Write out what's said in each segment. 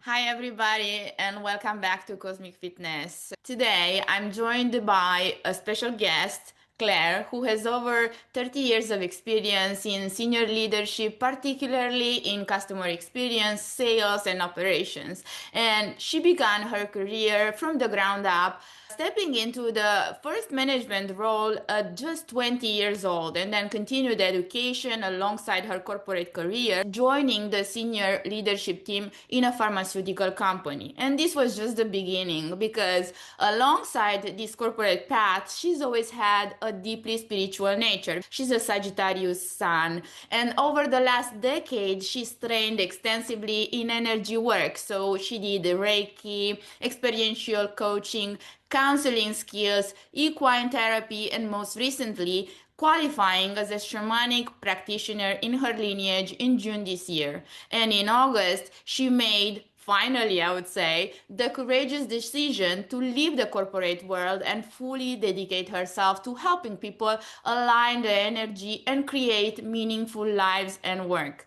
Hi, everybody, and welcome back to Cosmic Fitness. Today, I'm joined by a special guest, Claire, who has over 30 years of experience in senior leadership, particularly in customer experience, sales, and operations. And she began her career from the ground up, stepping into the first management role at just 20 years old, and then continued education alongside her corporate career, joining the senior leadership team in a pharmaceutical company. And this was just the beginning, because alongside this corporate path, she's always had a deeply spiritual nature. She's a Sagittarius sun, and over the last decade, she's trained extensively in energy work. So she did Reiki, experiential coaching, counseling skills, equine therapy, and most recently, qualifying as a shamanic practitioner in her lineage in June this year. And in August, she made, finally, I would say, the courageous decision to leave the corporate world and fully dedicate herself to helping people align their energy and create meaningful lives and work.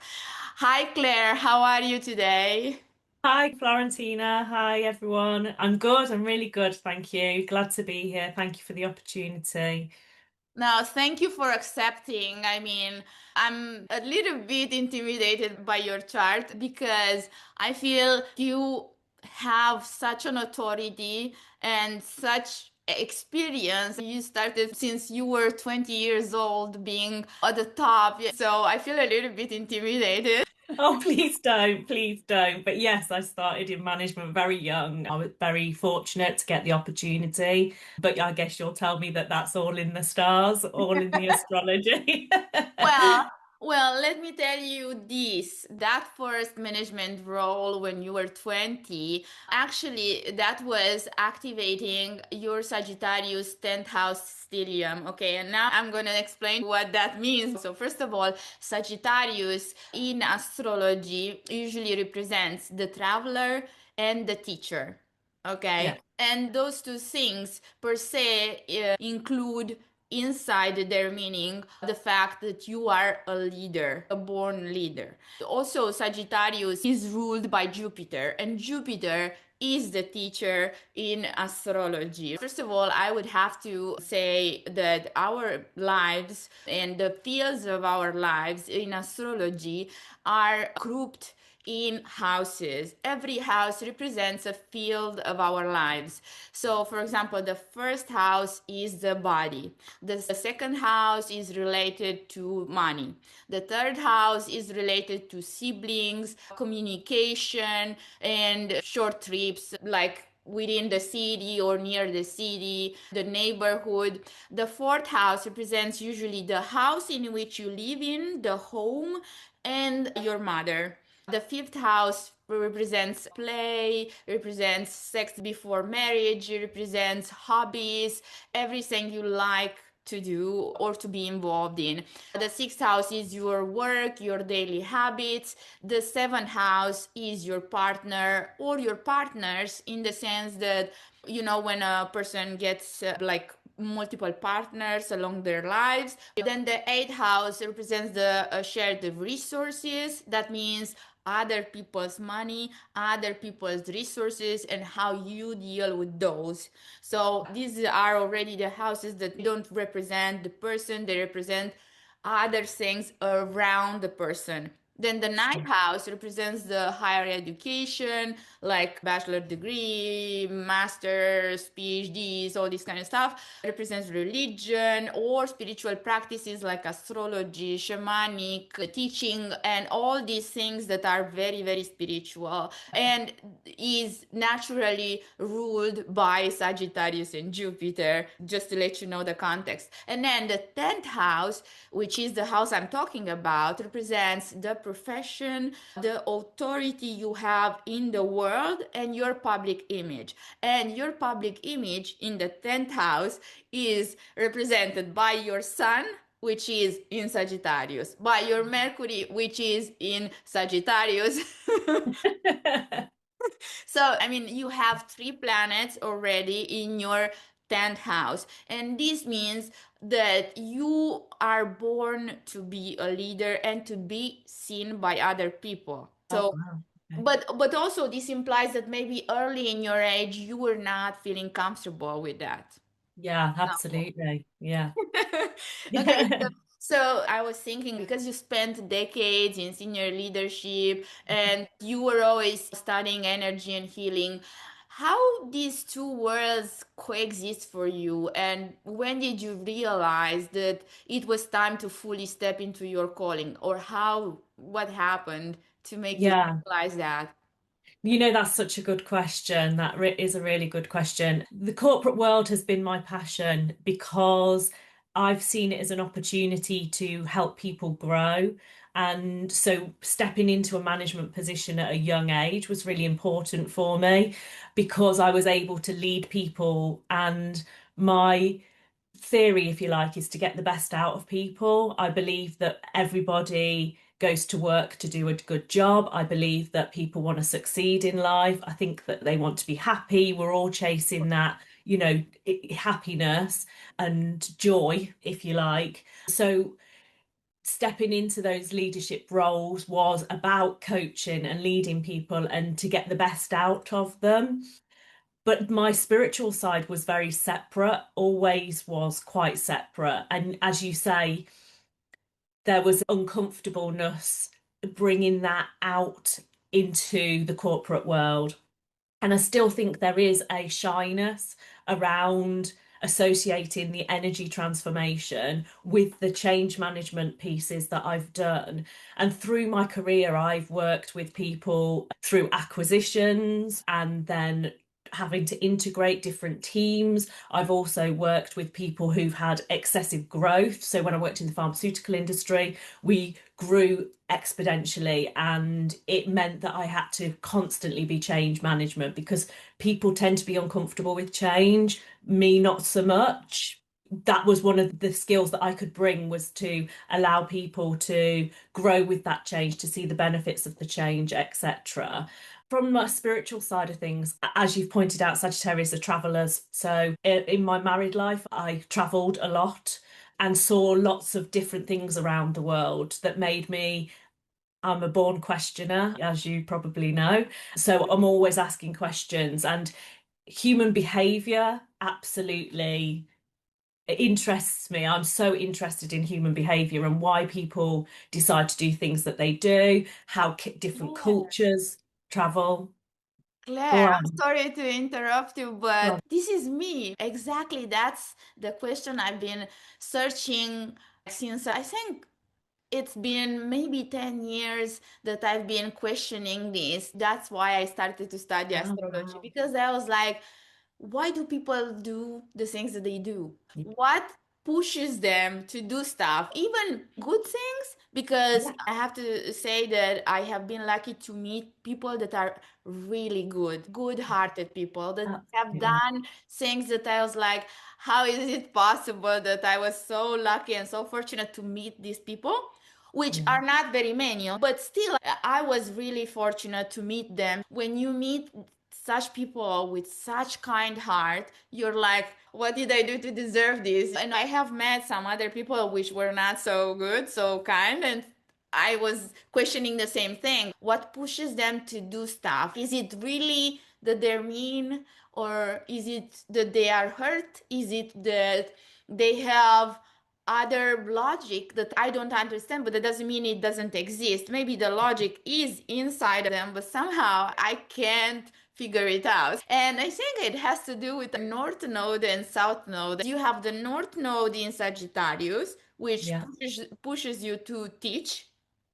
Hi, Claire, how are you today? Hi, Florentina. Hi, everyone. I'm good. I'm really good. Thank you. Glad to be here. Thank you for the opportunity. Now, thank you for accepting. I mean, I'm a little bit intimidated by your chart because I feel you have such an authority and such experience. You started since you were 20 years old being at the top. So I feel a little bit intimidated. Oh, please don't. Please don't. But yes, I started in management very young. I was very fortunate to get the opportunity. But I guess you'll tell me that that's all in the stars, all in the astrology. Well, well, let me tell you this. That first management role when you were 20, actually, that was activating your Sagittarius 10th house stellium. Okay, and now I'm going to explain what that means. So, first of all, Sagittarius in astrology usually represents the traveler and the teacher. Yeah. Okay, and those two things per se include inside their meaning the fact that you are a leader, a born leader. Also, Sagittarius is ruled by Jupiter, and Jupiter is the teacher in astrology. First of all, I would have to say that our lives and the fields of our lives in astrology are grouped in houses. Every house represents a field of our lives. So, for example, the first house is the body. The second house is related to money. The third house is related to siblings, communication, and short trips like within the city or near the city, the neighborhood. The fourth house represents usually the house in which you live in, the home, and your mother. The fifth house represents play, represents sex before marriage, represents hobbies, everything you like to do or to be involved in. The sixth house is your work, your daily habits. The seventh house is your partner or your partners, in the sense that, you know, when a person gets like multiple partners along their lives. Then the eighth house represents the shared resources. That means other people's money, other people's resources, and how you deal with those. So these are already the houses that don't represent the person, they represent other things around the person. Then the ninth house represents the higher education, like bachelor degree, master's, PhDs, all this kind of stuff. It represents religion or spiritual practices like astrology, shamanic, teaching, and all these things that are very, very spiritual and is naturally ruled by Sagittarius and Jupiter, just to let you know the context. And then the 10th house, which is the house I'm talking about, represents the profession, the authority you have in the world, and your public image. And your public image in the 10th house is represented by your sun, which is in Sagittarius, by your Mercury, which is in Sagittarius. So, I mean, you have three planets already in your 10th house. And this means that you are born to be a leader and to be seen by other people. Oh, So, wow. But also this implies that maybe early in your age you were not feeling comfortable with that. Yeah, Example. absolutely. Yeah. Okay, Yeah. so I was thinking because you spent decades in senior leadership and you were always studying energy and healing, how these two worlds coexist for you, and when did you realize that it was time to fully step into your calling, or what happened to make you Yeah. realize that? That's such a good question. That is a really good question. The corporate world has been my passion because I've seen it as an opportunity to help people grow. And so stepping into a management position at a young age was really important for me because I was able to lead people. And my theory, if you like, is to get the best out of people. I believe that everybody goes to work to do a good job. I believe that people want to succeed in life. I think that they want to be happy. We're all chasing that, happiness and joy, if you like. So stepping into those leadership roles was about coaching and leading people and to get the best out of them. But my spiritual side was very separate, always was quite separate. And as you say, there was uncomfortableness bringing that out into the corporate world. And I still think there is a shyness around associating the energy transformation with the change management pieces that I've done. And through my career, I've worked with people through acquisitions and then having to integrate different teams. I've also worked with people who've had excessive growth. So when I worked in the pharmaceutical industry, we grew exponentially, and it meant that I had to constantly be change management because people tend to be uncomfortable with change, me not so much. That was one of the skills that I could bring, was to allow people to grow with that change, to see the benefits of the change, etc. From my spiritual side of things, as you've pointed out, Sagittarius are travelers. So in my married life, I traveled a lot and saw lots of different things around the world that made me. I'm a born questioner, as you probably know. So I'm always asking questions, and human behavior absolutely interests me. I'm so interested in human behavior and why people decide to do things that they do, how different Yeah. cultures travel. Go Claire, I'm on. sorry to interrupt you, Go but on. this is me. Exactly, that's the question I've been searching since I think it's been maybe 10 years that I've been questioning this. That's why I started to study Oh, astrology, wow. because I was like, why do people do the things that they do? Yeah. What pushes them to do stuff, even good things? Because Yeah. I have to say that I have been lucky to meet people that are really good-hearted people that have Absolutely. done things that I was like, how is it possible that I was so lucky and so fortunate to meet these people? Which Yeah. are not very many, but still, I was really fortunate to meet them. When you meet such people with such kind heart, you're like, what did I do to deserve this? And I have met some other people which were not so good, so kind, and I was questioning the same thing. What pushes them to do stuff? Is it really that they're mean, or is it that they are hurt? Is it that they have other logic that I don't understand, but that doesn't mean it doesn't exist? Maybe the logic is inside of them, but somehow I can't figure it out. And I think it has to do with the North Node and South Node. You have the North Node in Sagittarius, which Yeah. pushes you to teach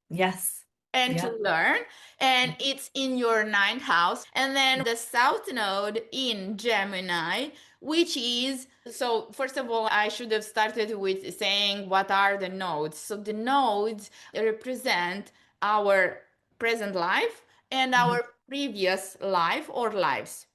Yes. and to Yeah. learn, and it's in your ninth house. And then the south node in Gemini, which is, so first of all, I should have started with saying what are the nodes. So the nodes represent our present life and Mhm. our previous life or lives.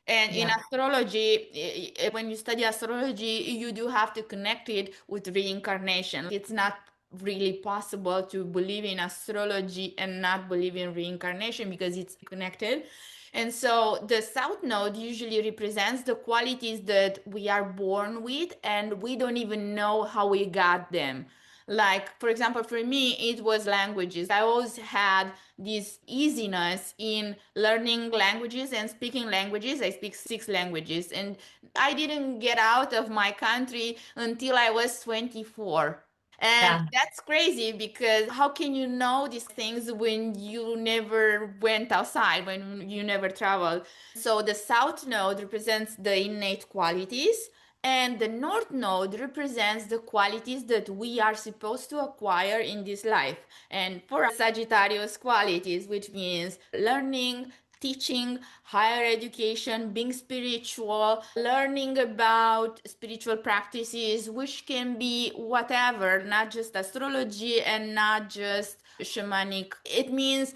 And in Yeah. astrology, when you study astrology, you do have to connect it with reincarnation. It's not really possible to believe in astrology and not believe in reincarnation because it's connected. And so the south node usually represents the qualities that we are born with and we don't even know how we got them. Like, for example, for me, it was languages. I always had this easiness in learning languages and speaking languages. I speak 6 languages, and I didn't get out of my country until I was 24. And Yeah. that's crazy because how can you know these things when you never went outside, when you never traveled? So the South Node represents the innate qualities, and the North Node represents the qualities that we are supposed to acquire in this life. And for Sagittarius qualities, which means learning, teaching, higher education, being spiritual, learning about spiritual practices, which can be whatever, not just astrology and not just shamanic. It means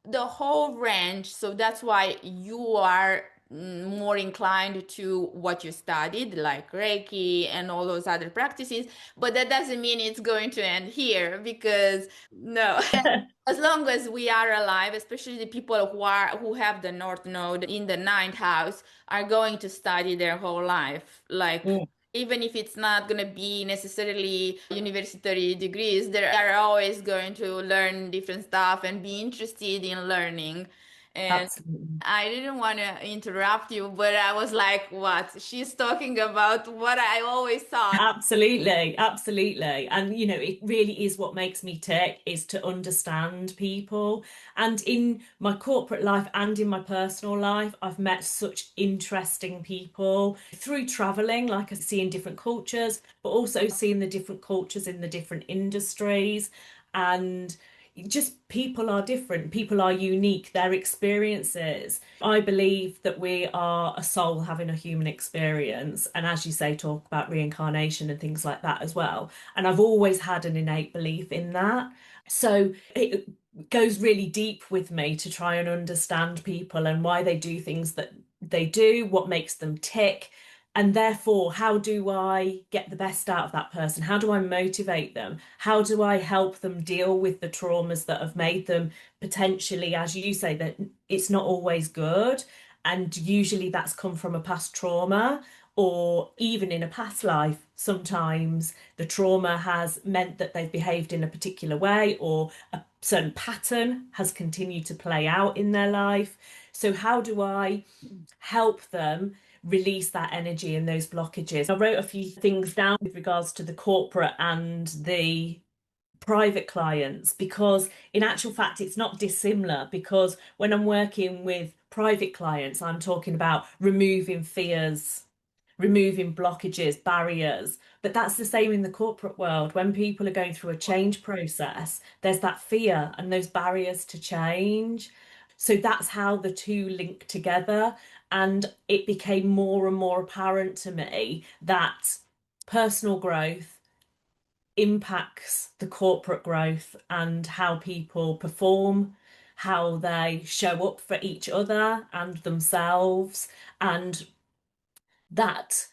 the whole range. So that's why you are more inclined to what you studied, like Reiki and all those other practices. But that doesn't mean it's going to end here because no. As long as we are alive, especially the people who have the North Node in the ninth house, are going to study their whole life. Like Mm, even if it's not going to be necessarily university degrees, they are always going to learn different stuff and be interested in learning. And absolutely. I didn't want to interrupt you, but I was like, what? She's talking about what I always thought. Absolutely, absolutely. And you know, it really is what makes me tick is to understand people. And in my corporate life and in my personal life, I've met such interesting people through traveling, like I see in different cultures, but also seeing the different cultures in the different industries. And just people are different, people are unique, their experiences. I believe that we are a soul having a human experience, and as you say, talk about reincarnation and things like that as well. And I've always had an innate belief in that. So it goes really deep with me to try and understand people and why they do things that they do, what makes them tick. And therefore, how do I get the best out of that person? How do I motivate them? How do I help them deal with the traumas that have made them potentially, as you say, that it's not always good? And usually that's come from a past trauma or even in a past life. Sometimes the trauma has meant that they've behaved in a particular way or a certain pattern has continued to play out in their life. So, how do I help them release that energy and those blockages? I wrote a few things down with regards to the corporate and the private clients because in actual fact it's not dissimilar, because when I'm working with private clients I'm talking about removing fears, removing blockages, barriers. But that's the same in the corporate world. When people are going through a change process, there's that fear and those barriers to change. So that's how the two link together. And it became more and more apparent to me that personal growth impacts the corporate growth and how people perform, how they show up for each other and themselves. And that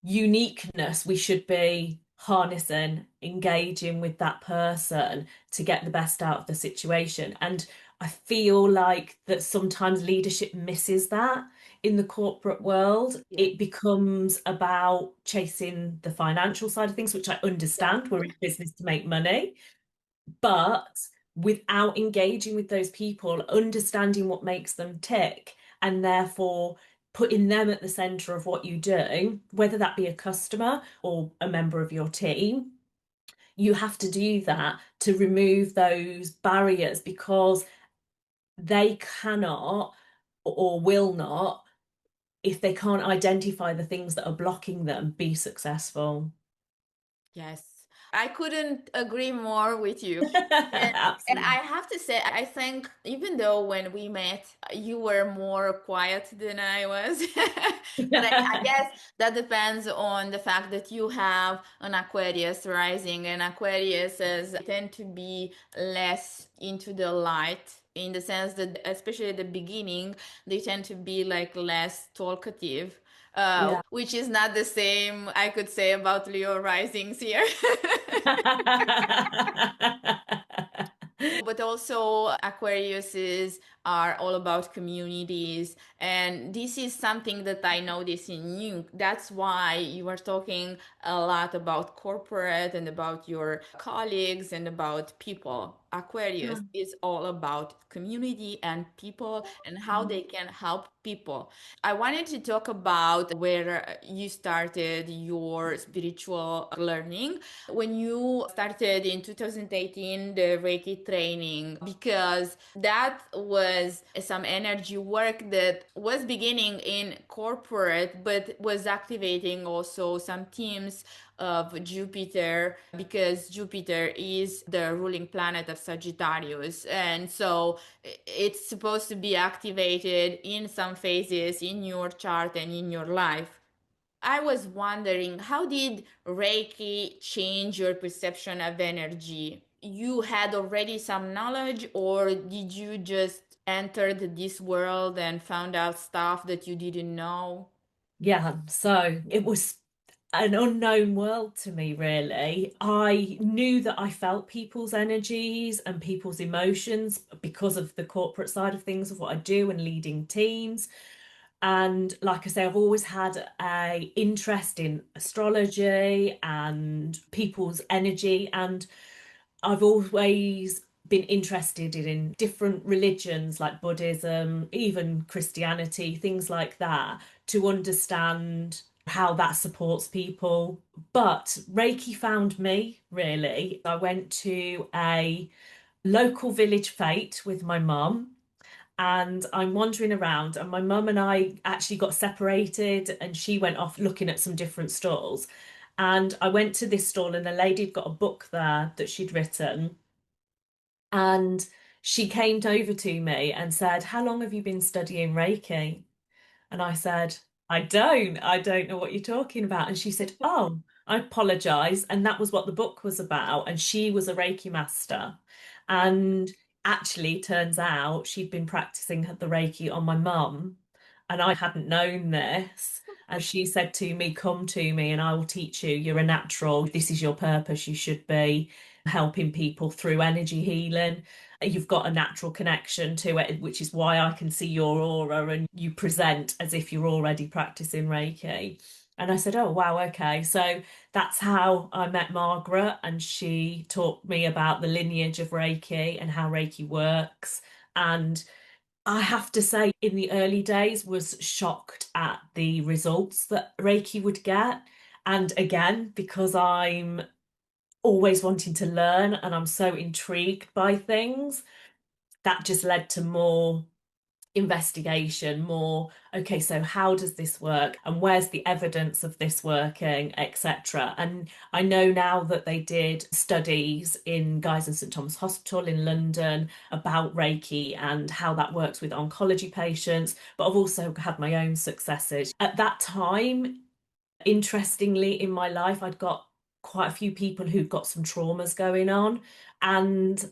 uniqueness we should be harnessing, engaging with that person to get the best out of the situation. And I feel like that sometimes leadership misses that in the corporate world. Yeah. It becomes about chasing the financial side of things, which I understand. We're in business to make money, but without engaging with those people, understanding what makes them tick, and therefore putting them at the center of what you do, whether that be a customer or a member of your team, you have to do that to remove those barriers because they cannot or will not, if they can't identify the things that are blocking them, be successful. Yes, I couldn't agree more with you. And Absolutely. I have to say, I think even though when we met, you were more quiet than I was, but I guess that depends on the fact that you have an Aquarius rising, and Aquariuses tend to be less into the light in the sense that, especially at the beginning, they tend to be like less talkative. Yeah. Which is not the same I could say about Leo risings here. But also Aquariuses are all about communities. And this is something that I notice in you. That's why you are talking a lot about corporate and about your colleagues and about people. Aquarius is all about community and people and how they can help people. I wanted to talk about where you started your spiritual learning when you started in 2018 the Reiki training, because that was some energy work that was beginning in corporate but was activating also some teams of Jupiter, because Jupiter is the ruling planet of Sagittarius. And so it's supposed to be activated in some phases in your chart and in your life. I was wondering, how did Reiki change your perception of energy? You had already some knowledge, or did you just entered this world and found out stuff that you didn't know? Yeah, so it was an unknown world to me, really. I knew that I felt people's energies and people's emotions because of the corporate side of things, of what I do and leading teams. And like I say, I've always had a interest in astrology and people's energy, and I've always been interested in different religions like Buddhism, even Christianity, things like that, to understand how that supports people. But Reiki found me, really. I went to a local village fete with my mum, and I'm wandering around, and my mum and I actually got separated, and she went off looking at some different stalls. And I went to this stall, and a lady had got a book there that she'd written, and she came over to me and said, "How long have you been studying Reiki?" And I said, I don't know what you're talking about. And she said, "Oh, I apologize." And that was what the book was about. And she was a Reiki master. And actually, turns out she'd been practicing the Reiki on my mum. And I hadn't known this. And she said to me, "Come to me and I will teach you. You're a natural. This is your purpose. You should be helping people through energy healing. You've got a natural connection to it, which is why I can see your aura and you present as if you're already practicing Reiki." And I said, "Oh, wow, okay." So that's how I met Margaret, and she taught me about the lineage of Reiki and how Reiki works. And I have to say, in the early days, was shocked at the results that Reiki would get. And again, because I'm always wanting to learn and I'm so intrigued by things, that just led to more investigation, more, okay, so how does this work and where's the evidence of this working, etc. And I know now that they did studies in Guy's and St Thomas Hospital in London about Reiki and how that works with oncology patients, but I've also had my own successes. At that time, interestingly, in my life, I'd got quite a few people who'd got some traumas going on, and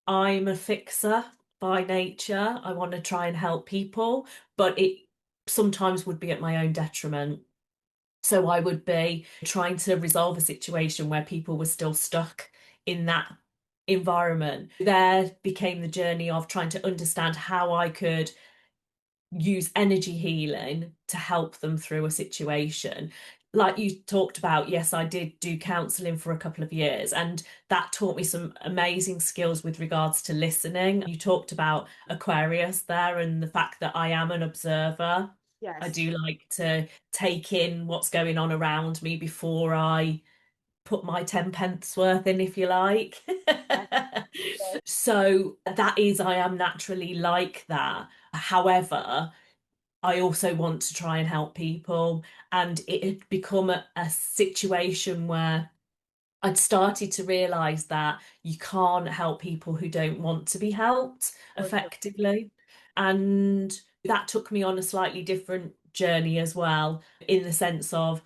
I'm a fixer by nature. I want to try and help people, but it sometimes would be at my own detriment. So I would be trying to resolve a situation where people were still stuck in that environment. There became the journey of trying to understand how I could use energy healing to help them through a situation. Like you talked about, yes, I did do counselling for a couple of years, and that taught me some amazing skills with regards to listening. You talked about Aquarius there and the fact that I am an observer. I Yes. do like to take in what's going on around me before I put my 10 pence worth in, if you like. Yes. Yes. So that is, I am naturally like that. However, I also want to try and help people. And it had become a situation where I'd started to realize that you can't help people who don't want to be helped For sure. effectively. And that took me on a slightly different journey as well, in the sense of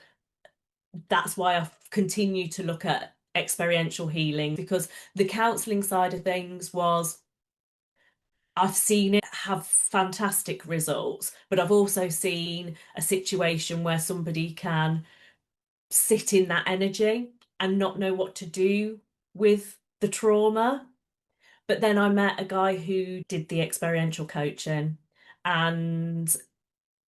that's why I've continued to look at experiential healing, because the counselling side of things was, I've seen it have fantastic results, but I've also seen a situation where somebody can sit in that energy and not know what to do with the trauma. But then I met a guy who did the experiential coaching, and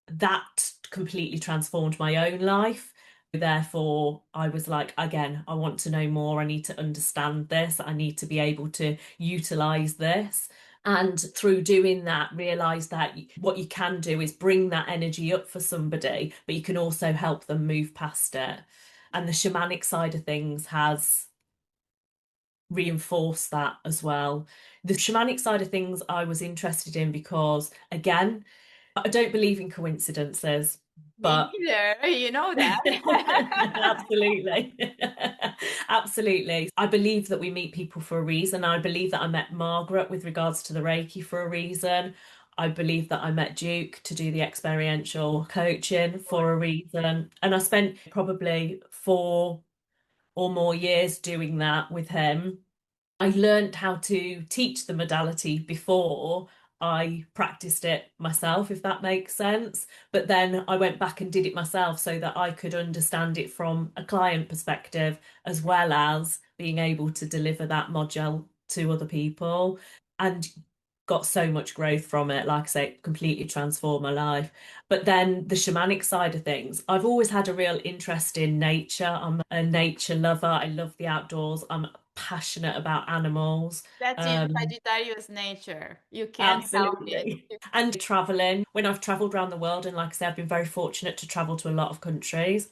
that completely transformed my own life. Therefore, I was like, again, I want to know more. I need to understand this. I need to be able to utilize this. And through doing that, realize that what you can do is bring that energy up for somebody, but you can also help them move past it. And the shamanic side of things has reinforced that as well. The shamanic side of things I was interested in because, again, I don't believe in coincidences, Me but neither, you know that. absolutely. Absolutely. I believe that we meet people for a reason. I believe that I met Margaret with regards to the Reiki for a reason. I believe that I met Duke to do the experiential coaching for a reason. And I spent probably 4 or more years doing that with him. I learned how to teach the modality before I practiced it myself, if that makes sense. But then I went back and did it myself so that I could understand it from a client perspective, as well as being able to deliver that module to other people. And got so much growth from it. Like I say, it completely transformed my life. But then the shamanic side of things, I've always had a real interest in nature. I'm a nature lover. I love the outdoors. I'm passionate about animals. That's in Um, Sagittarius nature. You can't help it. Absolutely. And traveling, when I've traveled around the world, and like I say, I've been very fortunate to travel to a lot of countries,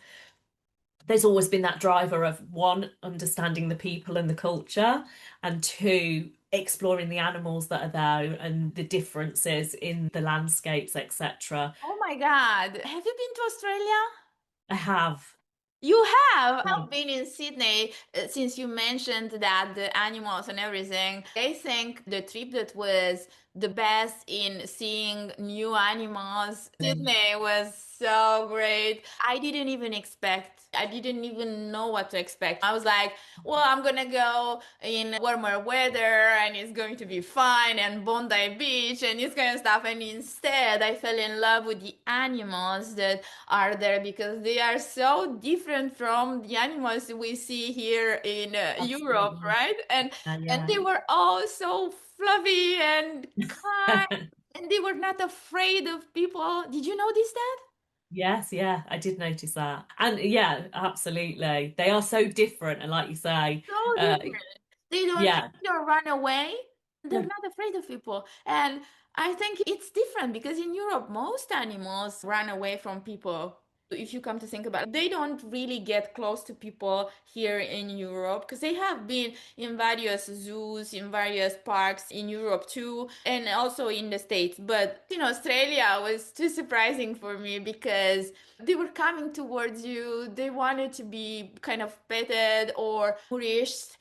there's always been that driver of one, understanding the people and the culture, and two, exploring the animals that are there and the differences in the landscapes, etc. Oh my God. Have you been to Australia? I have. You have. Yeah. I've been in Sydney since you mentioned that the animals and everything. I think the trip that was the best in seeing new animals, Sydney was so great. I didn't even know what to expect. I was like, well, I'm gonna go in warmer weather and it's going to be fine and Bondi Beach and this kind of stuff. And instead, I fell in love with the animals that are there because they are so different from the animals we see here in Europe, Absolutely. right? And Yeah. they were all so fluffy and kind, and they were not afraid of people. Did you notice that? Yes, yeah, I did notice that. And yeah, absolutely. They are so different. And like you say, So uh, different. They don't run away. They're yeah. not afraid of people. And I think it's different because in Europe, most animals run away from people. If you come to think about it, they don't really get close to people here in Europe because they have been in various zoos, in various parks in Europe too, and also in the States. But in Australia was too surprising for me because they were coming towards you. They wanted to be kind of petted or nourished.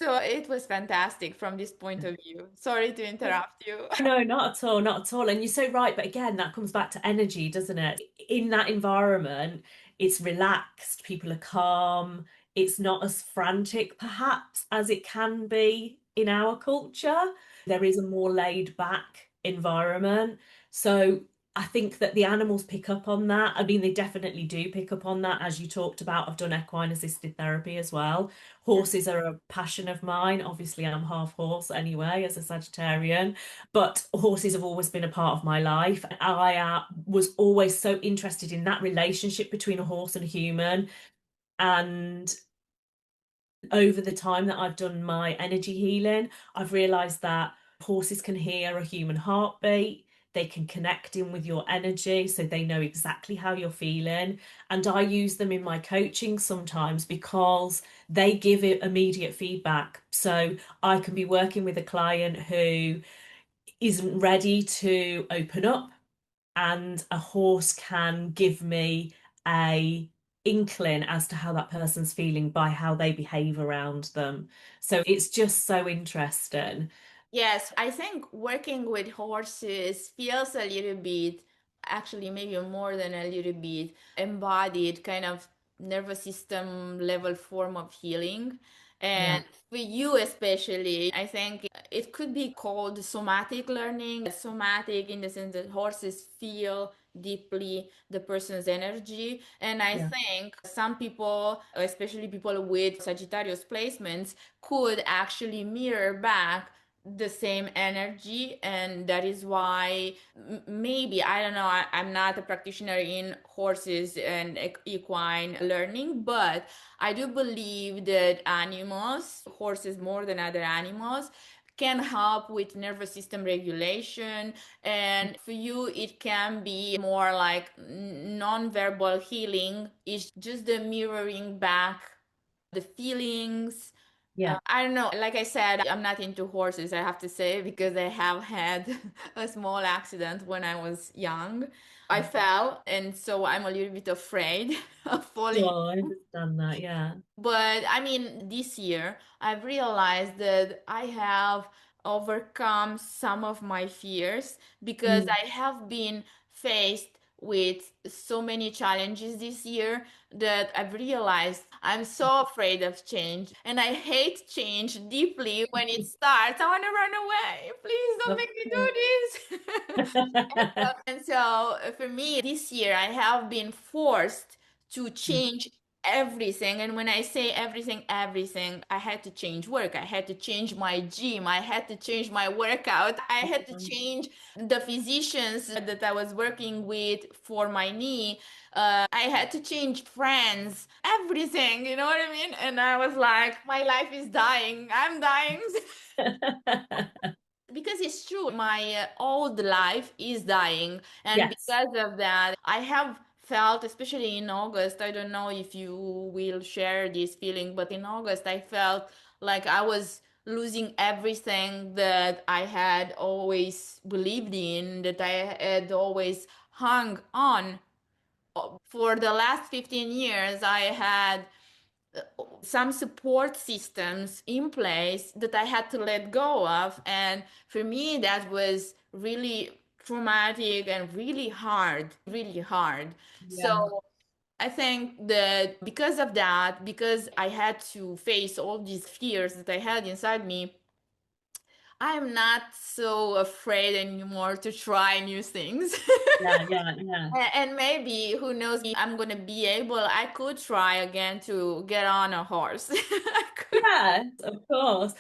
So it was fantastic from this point of view. Sorry to interrupt you. No, not at all, not at all. And you're so right, but again, that comes back to energy, doesn't it? In that environment, it's relaxed, people are calm, it's not as frantic perhaps as it can be in our culture. There is a more laid back environment. So I think that the animals pick up on that. I mean, they definitely do pick up on that, as you talked about. I've done equine assisted therapy as well. Horses are a passion of mine. Obviously, I'm half horse anyway, as a Sagittarian, but horses have always been a part of my life. I was always so interested in that relationship between a horse and a human. And over the time that I've done my energy healing, I've realized that horses can hear a human heartbeat. They can connect in with your energy, so they know exactly how you're feeling. And I use them in my coaching sometimes because they give it immediate feedback. So I can be working with a client who isn't ready to open up, and a horse can give me a inkling as to how that person's feeling by how they behave around them. So it's just so interesting. Yes, I think working with horses feels a little bit, actually, maybe more than a little bit, embodied kind of nervous system level form of healing. Yeah, And for you, especially, I think it could be called somatic learning. Somatic in the sense that horses feel deeply the person's energy. And I yeah, think some people, especially people with Sagittarius placements, could actually mirror back the same energy, and that is why maybe, I don't know, I'm not a practitioner in horses and equine learning, but I do believe that animals, horses more than other animals, can help with nervous system regulation. And for you, it can be more like non-verbal healing. It's just the mirroring back the feelings. Yeah. I don't know. Like I said, I'm not into horses, I have to say, because I have had a small accident when I was young. I fell, and so I'm a little bit afraid of falling. Oh, I understand that. Yeah. But I mean, this year I've realized that I have overcome some of my fears because Mm. I have been faced with so many challenges this year that I've realized I'm so afraid of change, and I hate change deeply when it starts. I want to run away. Please don't Of make me course. do this. And so for me, this year, I have been forced to change everything. And when I say everything, everything, I had to change work. I had to change my gym. I had to change my workout. I had to change the physicians that I was working with for my knee. I had to change friends, everything, you know what I mean? And I was like, my life is dying. I'm dying. Because it's true, my old life is dying, and Yes. because of that I have felt, especially in August, I don't know if you will share this feeling, but in August I felt like I was losing everything that I had always believed in, that I had always hung on. For the last 15 years I had some support systems in place that I had to let go of. And for me, that was really traumatic and really hard, really hard. Yeah. So I think that because of that, because I had to face all these fears that I had inside me, I'm not so afraid anymore to try new things. Yeah. Yeah. Yeah. And maybe, who knows, I'm gonna be able, I could try again to get on a horse. I could. Yes, of course.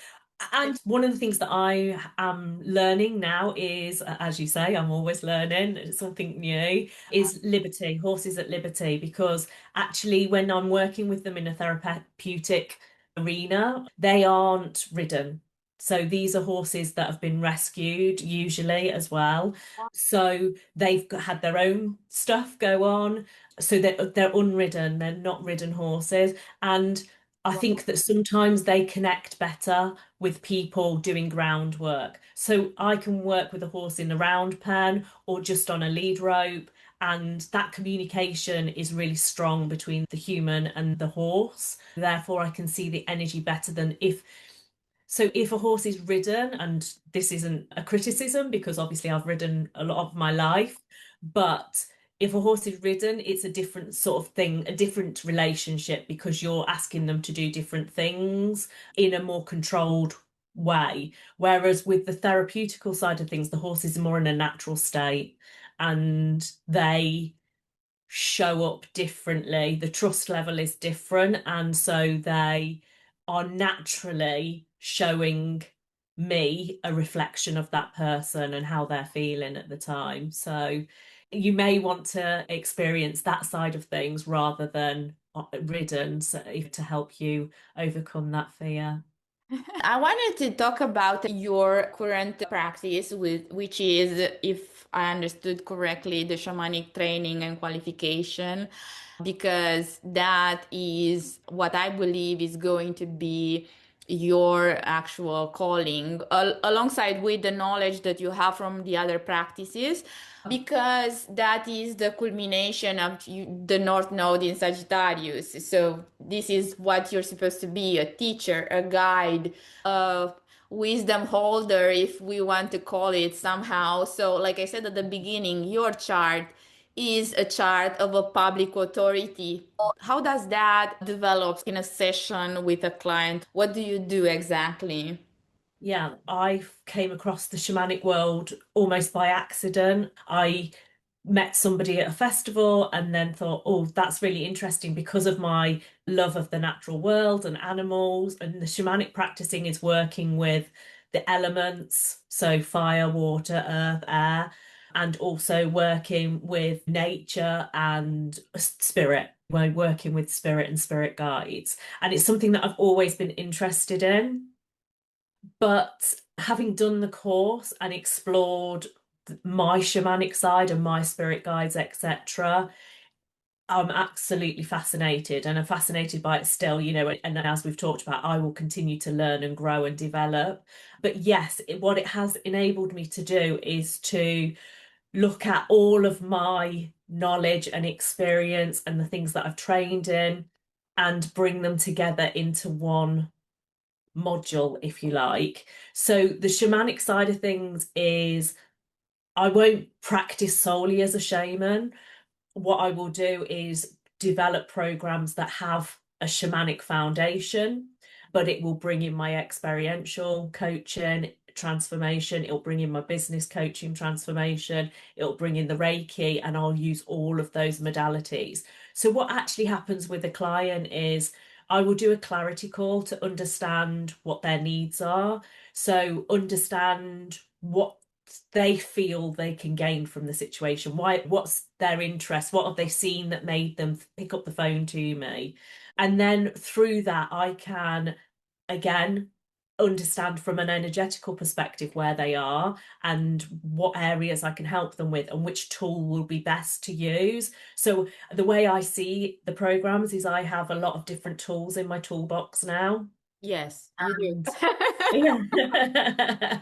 And one of the things that I am learning now is, as you say, I'm always learning, it's something new, is liberty, horses at liberty, because actually, when I'm working with them in a therapeutic arena, they aren't ridden. So these are horses that have been rescued, usually as well. So had their own stuff go on. So they're unridden, they're not ridden horses. And I think that sometimes they connect better with people doing groundwork. So I can work with a horse in the round pen or just on a lead rope, and that communication is really strong between the human and the horse. Therefore, I can see the energy better than if a horse is ridden, and this isn't a criticism because obviously I've ridden a lot of my life, but if a horse is ridden, it's a different sort of thing, a different relationship because you're asking them to do different things in a more controlled way. Whereas with the therapeutical side of things, the horse is more in a natural state and they show up differently. The trust level is different, and so they are naturally showing me a reflection of that person and how they're feeling at the time. So you may want to experience that side of things rather than ridden, so if to help you overcome that fear. I wanted to talk about your current practice, which is, if I understood correctly, the shamanic training and qualification, because that is what I believe is going to be your actual calling, alongside with the knowledge that you have from the other practices, because that is the culmination of the North Node in Sagittarius. So this is what you're supposed to be: a teacher, a guide, a wisdom holder, if we want to call it somehow. So, like I said at the beginning, your chart is a chart of a public authority. How does that develop in a session with a client? What do you do exactly? Yeah, I came across the shamanic world almost by accident. I met somebody at a festival and then thought, oh, that's really interesting because of my love of the natural world and animals. And the shamanic practicing is working with the elements, so fire, water, earth, air, and also working with nature and spirit. We're working with spirit and spirit guides. And it's something that I've always been interested in. But having done the course and explored my shamanic side and my spirit guides, etc., I'm absolutely fascinated and I'm fascinated by it still, and as we've talked about, I will continue to learn and grow and develop. But yes, what it has enabled me to do is to look at all of my knowledge and experience and the things that I've trained in and bring them together into one module, if you like. So the shamanic side of things is I won't practice solely as a shaman. What I will do is develop programs that have a shamanic foundation, but it will bring in my experiential coaching transformation, it'll bring in my business coaching transformation, it'll bring in the Reiki, and I'll use all of those modalities. So what actually happens with a client is I will do a clarity call to understand what their needs are. So understand what they feel they can gain from the situation. What's their interest? What have they seen that made them pick up the phone to me? And then through that, I can again understand from an energetical perspective where they are and what areas I can help them with and which tool will be best to use. So the way I see the programs is I have a lot of different tools in my toolbox now. Yes, you do. And yeah,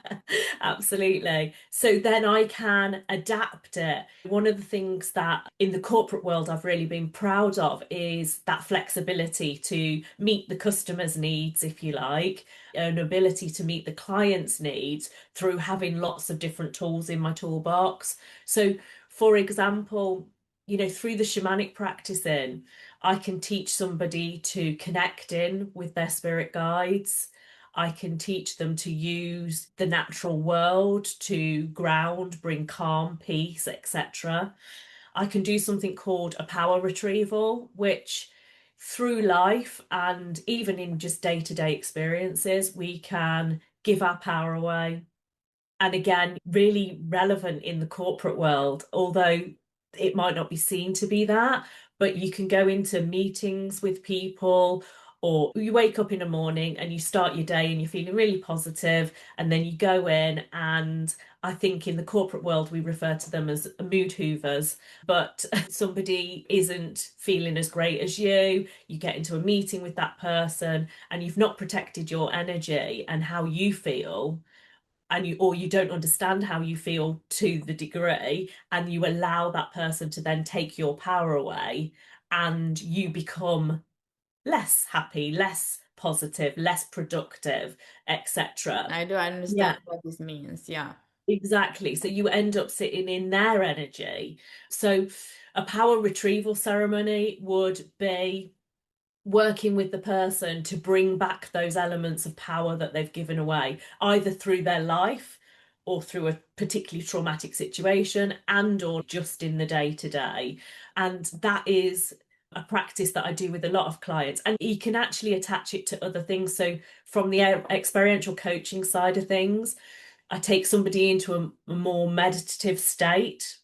absolutely. So then I can adapt it. One of the things that in the corporate world I've really been proud of is that flexibility to meet the customer's needs, if you like, an ability to meet the client's needs through having lots of different tools in my toolbox. So, for example, through the shamanic practicing, I can teach somebody to connect in with their spirit guides. I can teach them to use the natural world to ground, bring calm, peace, etc. I can do something called a power retrieval, which through life and even in just day-to-day experiences, we can give our power away. And again, really relevant in the corporate world, although it might not be seen to be that, but you can go into meetings with people, or you wake up in the morning and you start your day and you're feeling really positive, and then you go in, and I think in the corporate world we refer to them as mood hoovers, but somebody isn't feeling as great as you get into a meeting with that person and you've not protected your energy and how you feel, and you don't understand how you feel to the degree, and you allow that person to then take your power away, and you become less happy, less positive, less productive, etc. I do Yeah, understand what this means. Yeah. exactly. So you end up sitting in their energy. So a power retrieval ceremony would be working with the person to bring back those elements of power that they've given away, either through their life or through a particularly traumatic situation, and or just in the day to day. And that is a practice that I do with a lot of clients, and you can actually attach it to other things. So from the experiential coaching side of things, I take somebody into a more meditative state,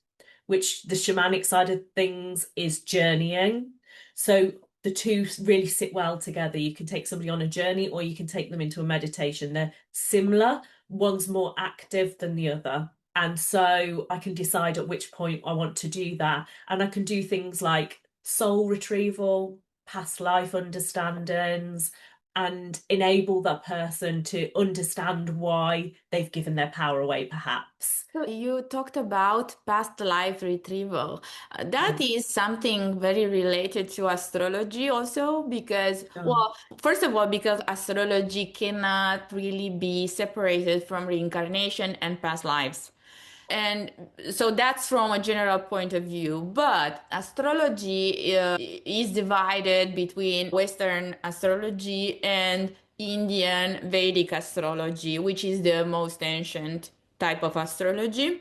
which the shamanic side of things is journeying. So the two really sit well together. You can take somebody on a journey or you can take them into a meditation. They're similar, one's more active than the other. And so I can decide at which point I want to do that. And I can do things like soul retrieval, past life understandings, and enable that person to understand why they've given their power away, perhaps. So you talked about past life retrieval. That is something very related to astrology also because, Um, well, first of all, because astrology cannot really be separated from reincarnation and past lives. And so that's from a general point of view. But astrology is divided between Western astrology and Indian Vedic astrology, which is the most ancient type of astrology.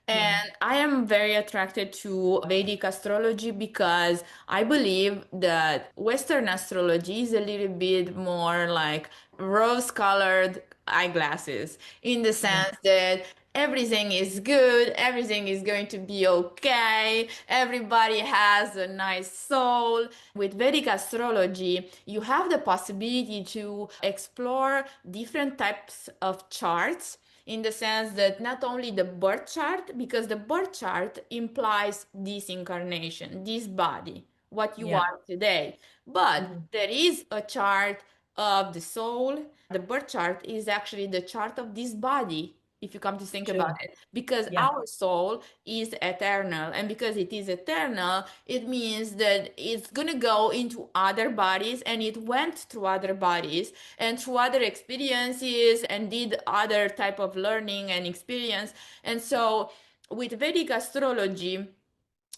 yeah. And I am very attracted to Vedic astrology because I believe that Western astrology is a little bit more like rose-colored eyeglasses, in the Yeah. sense that everything is good, everything is going to be okay, everybody has a nice soul. With Vedic astrology, you have the possibility to explore different types of charts, in the sense that not only the birth chart, because the birth chart implies this incarnation, this body, what you Yeah. are today. But Mhm. there is a chart of the soul. The birth chart is actually the chart of this body, if you come to think about Sure. it, because Yeah. our soul is eternal. And because it is eternal, it means that it's going to go into other bodies, and it went through other bodies and through other experiences and did other type of learning and experience. And so with Vedic astrology,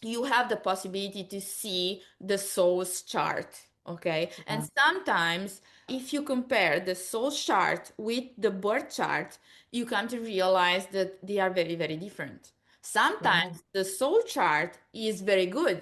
you have the possibility to see the soul's chart. Okay. And Yeah. sometimes, if you compare the soul chart with the birth chart, you come to realize that they are very, very different. Right. Sometimes the soul chart is very good,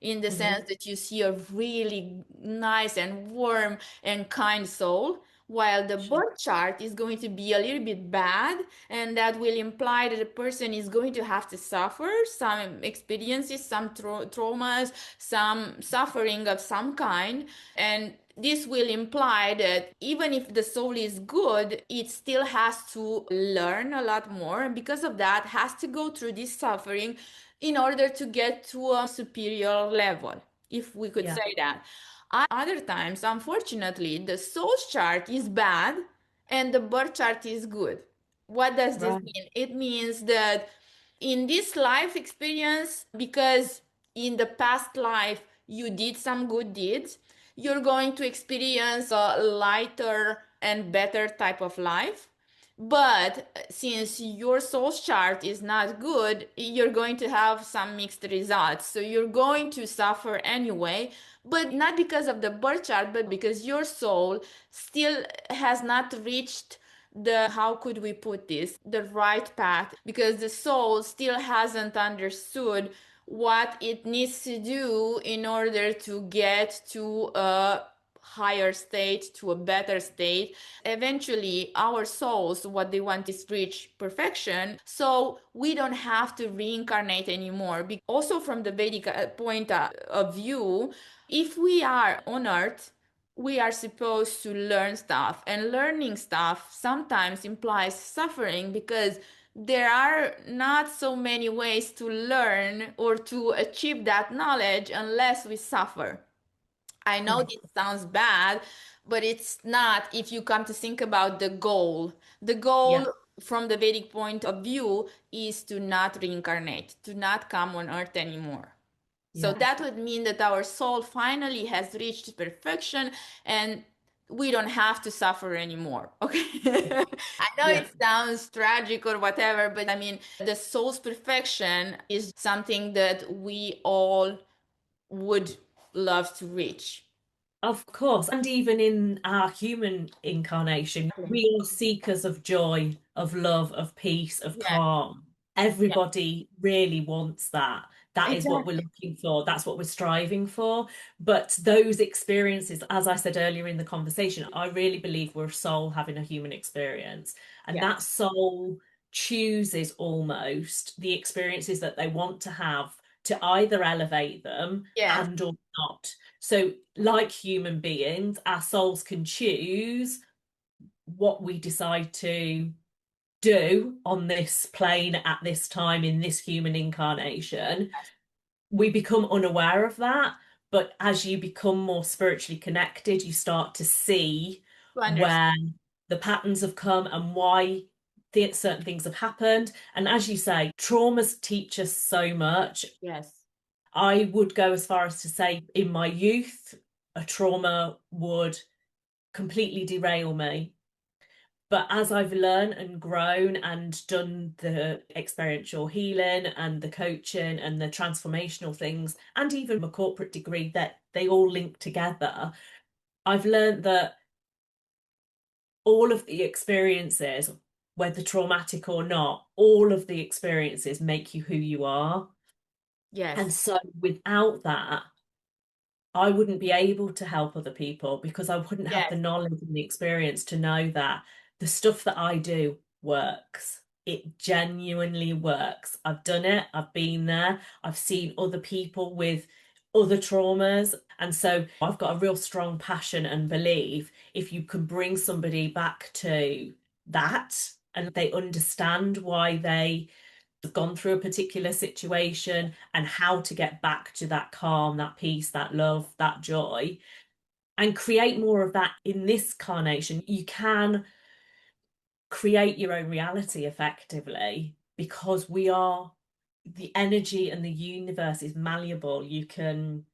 in the Mhm. sense that you see a really nice and warm and kind soul, while the Sure. birth chart is going to be a little bit bad, and that will imply that the person is going to have to suffer some experiences, some traumas, some suffering of some kind. And this will imply that even if the soul is good, it still has to learn a lot more, and because of that has to go through this suffering in order to get to a superior level, if we could Yeah. say that. Other times, unfortunately, the soul chart is bad and the birth chart is good. What does this Right. mean? It means that in this life experience, because in the past life you did some good deeds, you're going to experience a lighter and better type of life. But since your soul chart is not good, you're going to have some mixed results. So you're going to suffer anyway, but not because of the birth chart, but because your soul still has not reached the, how could we put this, the right path, because the soul still hasn't understood what it needs to do in order to get to a higher state, to a better state. Eventually our souls, what they want is reach perfection, so we don't have to reincarnate anymore. Also from the Vedic point of view, if we are on earth, we are supposed to learn stuff, and learning stuff sometimes implies suffering, because there are not so many ways to learn or to achieve that knowledge unless we suffer. I know Mm. this sounds bad, but it's not, if you come to think about the goal. The goal Yeah. from the Vedic point of view is to not reincarnate, to not come on earth anymore. So Yeah. that would mean that our soul finally has reached perfection, and we don't have to suffer anymore. Okay. I know Yeah. it sounds tragic or whatever, but I mean, the soul's perfection is something that we all would love to reach. Of course, and even in our human incarnation, we are seekers of joy, of love, of peace, of Yes, calm. yes, Everybody really wants that. That is what we're exactly. looking for. That's what we're striving for. But those experiences, as I said earlier in the conversation, I really believe we're a soul having a human experience. And Yes, that soul chooses almost the experiences that they want to have to either elevate them yes, and or not. So, like human beings, our souls can choose what we decide to do on this plane at this time in this human incarnation. We become unaware of that, but as you become more spiritually connected, you start to see to understand. where the patterns have come and why certain things have happened. And as you say, traumas teach us so much. Yes, I would go as far as to say, in my youth, a trauma would completely derail me. But as I've learned and grown and done the experiential healing and the coaching and the transformational things, and even a corporate degree, that they all link together, I've learned that all of the experiences, whether traumatic or not, all of the experiences make you who you are. And yes, so without that, I wouldn't be able to help other people because I wouldn't have the yes, knowledge and the experience to know that. the stuff that I do works. It genuinely works. I've done it, I've been there, I've seen other people with other traumas. And so I've got a real strong passion and belief if you can bring somebody back to that and they understand why they have gone through a particular situation and how to get back to that calm, that peace, that love, that joy, and create more of that in this carnation, you can create your own reality effectively because we are the energy and the universe is malleable. You can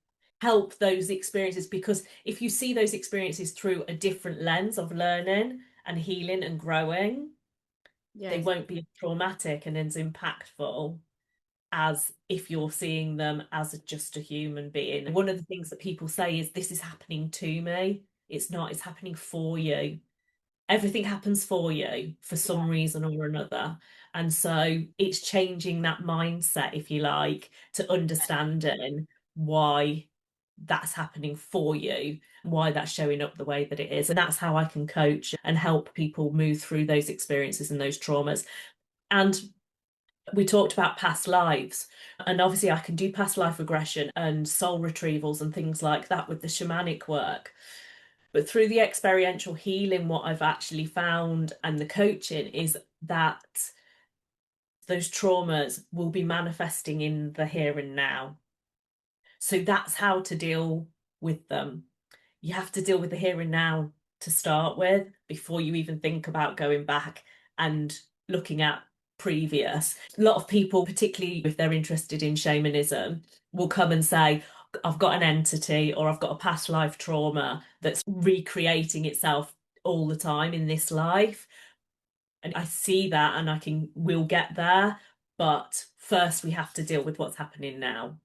help those experiences because if you see those experiences through a different lens of learning and healing and growing, they Yes. won't be as traumatic and as impactful as if you're seeing them as just a human being. One of the things that people say is, this is happening to me. It's not, it's happening for you. Everything happens for you for some reason or another. And so it's changing that mindset, if you like, to understanding why that's happening for you, why that's showing up the way that it is. And that's how I can coach and help people move through those experiences and those traumas. And we talked about past lives. And obviously, I can do past life regression and soul retrievals and things like that with the shamanic work. But through the experiential healing, what I've actually found and the coaching is that those traumas will be manifesting in the here and now. So that's how to deal with them. You have to deal with the here and now to start with before you even think about going back and looking at previous. A lot of people, particularly if they're interested in shamanism, will come and say, I've got an entity or I've got a past life trauma that's recreating itself all the time in this life. And I see that and we'll get there. But first we have to deal with what's happening now.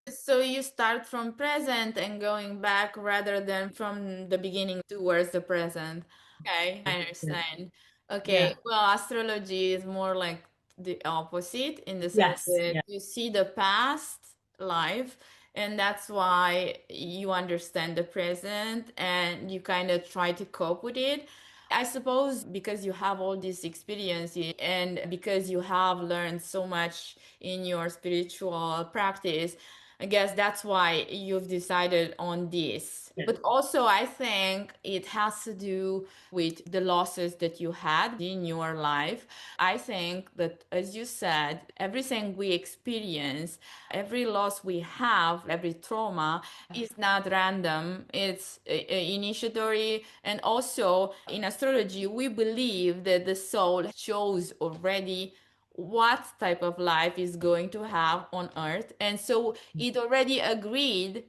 So you start from present and going back rather than from the beginning towards the present. Okay, I Yeah. understand. Okay, Yeah. well, astrology is more like the opposite in the sense Yes. that Yeah. you see the past life, and that's why you understand the present and you kind of try to cope with it. I suppose because you have all this experience and because you have learned so much in your spiritual practice, I guess that's why you've decided on this. Yeah. But also, I think it has to do with the losses that you had in your life. I think that, as you said, everything we experience, every loss we have, every trauma is not random. It's initiatory. And also, in astrology, we believe that the soul chose already what type of life is going to have on earth, and so it already agreed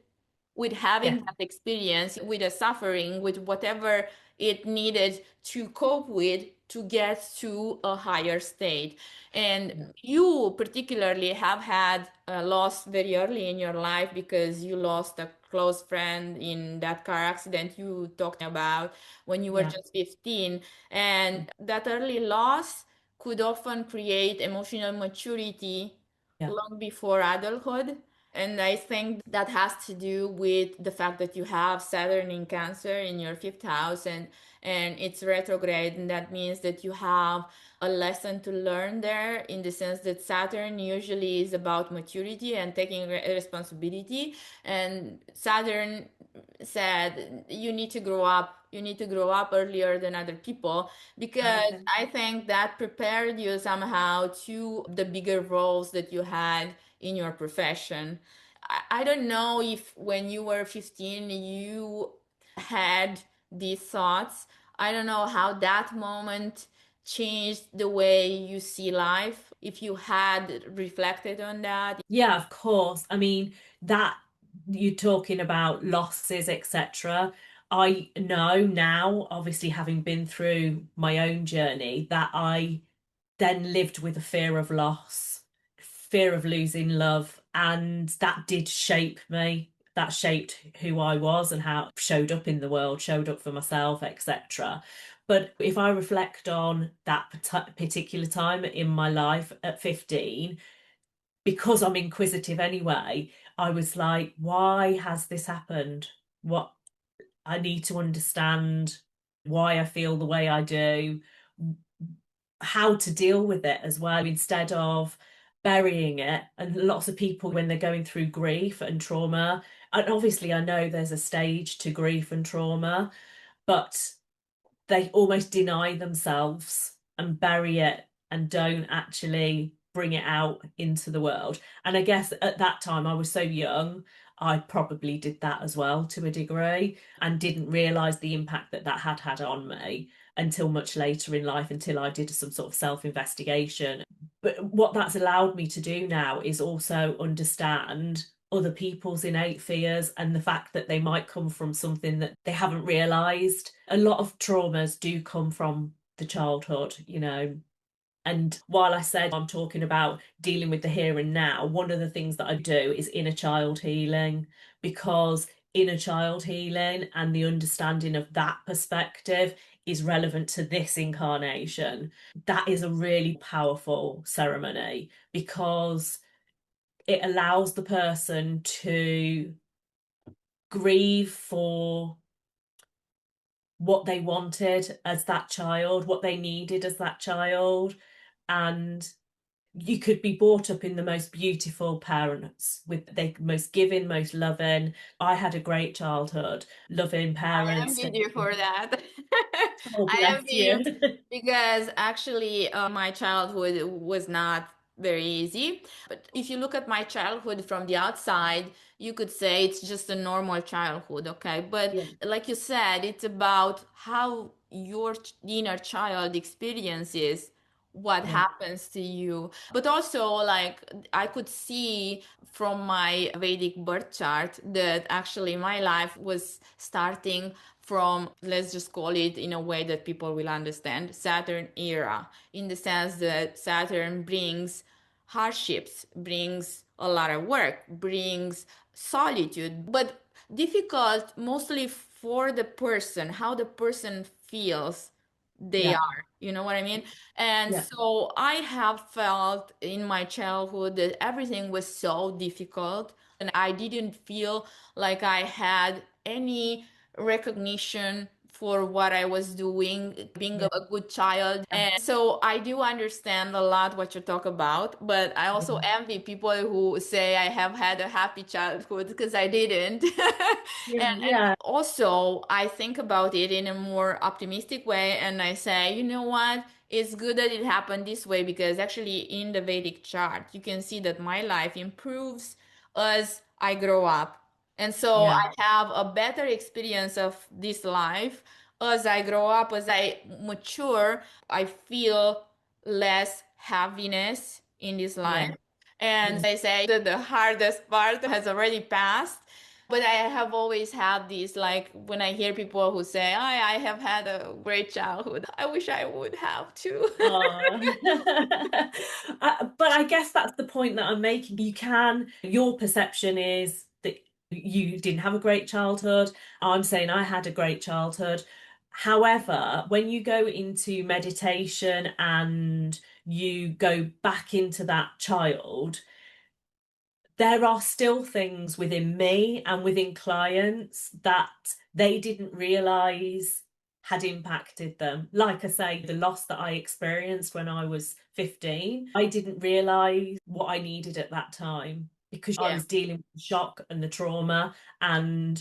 with Yeah. having that experience, with the suffering, with whatever it needed to cope with to get to a higher state. And Yeah. you particularly have had a loss very early in your life because you lost a close friend in that car accident you talked about when you were Yeah. just 15. And that early loss could often create emotional maturity Yeah. long before adulthood. And I think that has to do with the fact that you have Saturn in Cancer in your fifth house, and it's retrograde. And that means that you have a lesson to learn there, in the sense that Saturn usually is about maturity and taking responsibility. And Saturn said, you need to grow up. You need to grow up earlier than other people, because Okay. I think that prepared you somehow to the bigger roles that you had in your profession. I don't know if when you were 15 you had these thoughts. I don't know how that moment changed the way you see life, if you had reflected on that. Yeah, of course. I mean, that you're talking about losses, etc. I know now, obviously, having been through my own journey, that I then lived with a fear of loss, fear of losing love, and that did shape me. That shaped who I was and how I showed up in the world, showed up for myself, etc. But if I reflect on that particular time in my life at 15, because I'm inquisitive anyway, I was like, why has this happened? What I need to understand. why I feel the way I do, how to deal with it as well, instead of burying it. And lots of people, when they're going through grief and trauma, and obviously I know there's a stage to grief and trauma, but they almost deny themselves and bury it and don't actually bring it out into the world. And I guess at that time I was so young, I probably did that as well to a degree and didn't realize the impact that that had on me until much later in life, until I did some sort of self-investigation. But what that's allowed me to do now is also understand other people's innate fears and the fact that they might come from something that they haven't realized. A lot of traumas do come from the childhood, you know. And while I said I'm talking about dealing with the here and now, one of the things that I do is inner child healing, because inner child healing and the understanding of that perspective is relevant to this incarnation. That is a really powerful ceremony because it allows the person to grieve for what they wanted as that child, what they needed as that child. And you could be brought up in the most beautiful parents with the most giving, most loving. I had a great childhood, loving I parents. envied you for that. Oh, I bless envy you you. because actually my childhood was not very easy. But if you look at my childhood from the outside, you could say it's just a normal childhood, okay? But Yeah, like you said, it's about how your inner child experiences what yeah, happens to you. But also, like, I could see from my Vedic birth chart that actually my life was starting from, let's just call it in a way that people will understand, Saturn era, in the sense that Saturn brings hardships, brings a lot of work, brings solitude, but difficult mostly for the person, how the person feels they yeah, are. You know what I mean? And yeah, so I have felt in my childhood that everything was so difficult, and I didn't feel like I had any recognition for what I was doing, being yeah, a good child. And so I do understand a lot what you talk about, but I also envy people who say I have had a happy childhood because I didn't. yeah, And yeah, also, I think about it in a more optimistic way, and I say, you know what? It's good that it happened this way because actually, in the Vedic chart, you can see that my life improves as I grow up. And so yeah, I have a better experience of this life as I grow up, as I mature. I feel less happiness in this yeah, life. And yeah. I say that the hardest part has already passed. But I have always had these, like, when I hear people who say, I have had a great childhood, I wish I would have too. Oh. But I guess that's the point that I'm making. Your perception is that you didn't have a great childhood. I'm saying I had a great childhood. However, when you go into meditation and you go back into that child, there are still things within me and within clients that they didn't realize had impacted them. Like I say, the loss that I experienced when I was 15, I didn't realize what I needed at that time because I Yeah, was dealing with the shock and the trauma and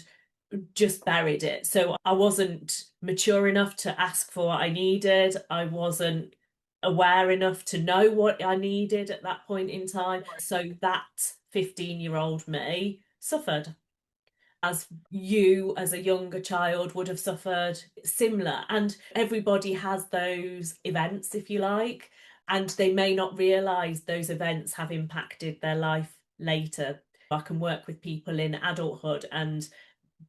just buried it. So I wasn't mature enough to ask for what I needed. I wasn't aware enough to know what I needed at that point in time. So that 15-year-old me suffered, as you, as a younger child, would have suffered similar. And everybody has those events, if you like, and they may not realize those events have impacted their life later. I can work with people in adulthood and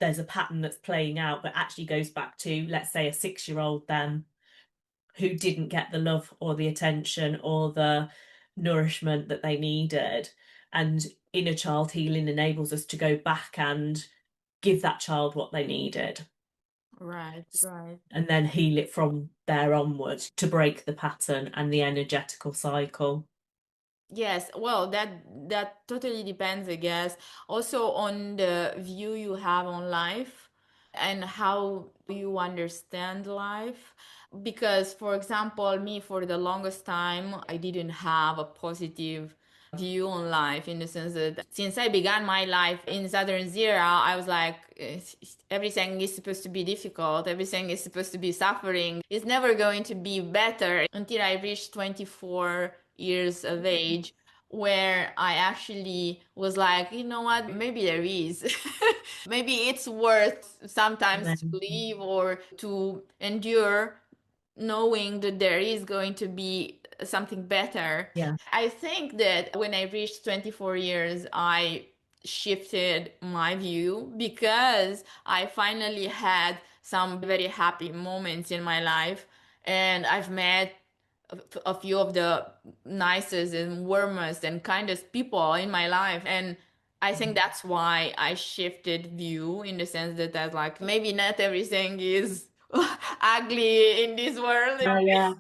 there's a pattern that's playing out that actually goes back to, let's say, a 6-year-old then who didn't get the love or the attention or the nourishment that they needed. And inner child healing enables us to go back and give that child what they needed right, right. and then heal it from there onwards to break the pattern and the energetical cycle. Yes, well, that totally depends, I guess, also on the view you have on life. and how you understand life. Because, for example, me, for the longest time, I didn't have a positive view on life, in the sense that since I began my life in Southern Zero, I was like, everything is supposed to be difficult, everything is supposed to be suffering, it's never going to be better, until I reached 24 years of age, where I actually was like, you know what, maybe there is. Maybe it's worth sometimes to Amazing. leave or to endure, knowing that there is going to be something better. Yeah, I think that when I reached 24 years, I shifted my view, because I finally had some very happy moments in my life, and I've met a few of the nicest and warmest and kindest people in my life. And I think that's why I shifted view, in the sense that that's like, maybe not everything is ugly in this world. yeah,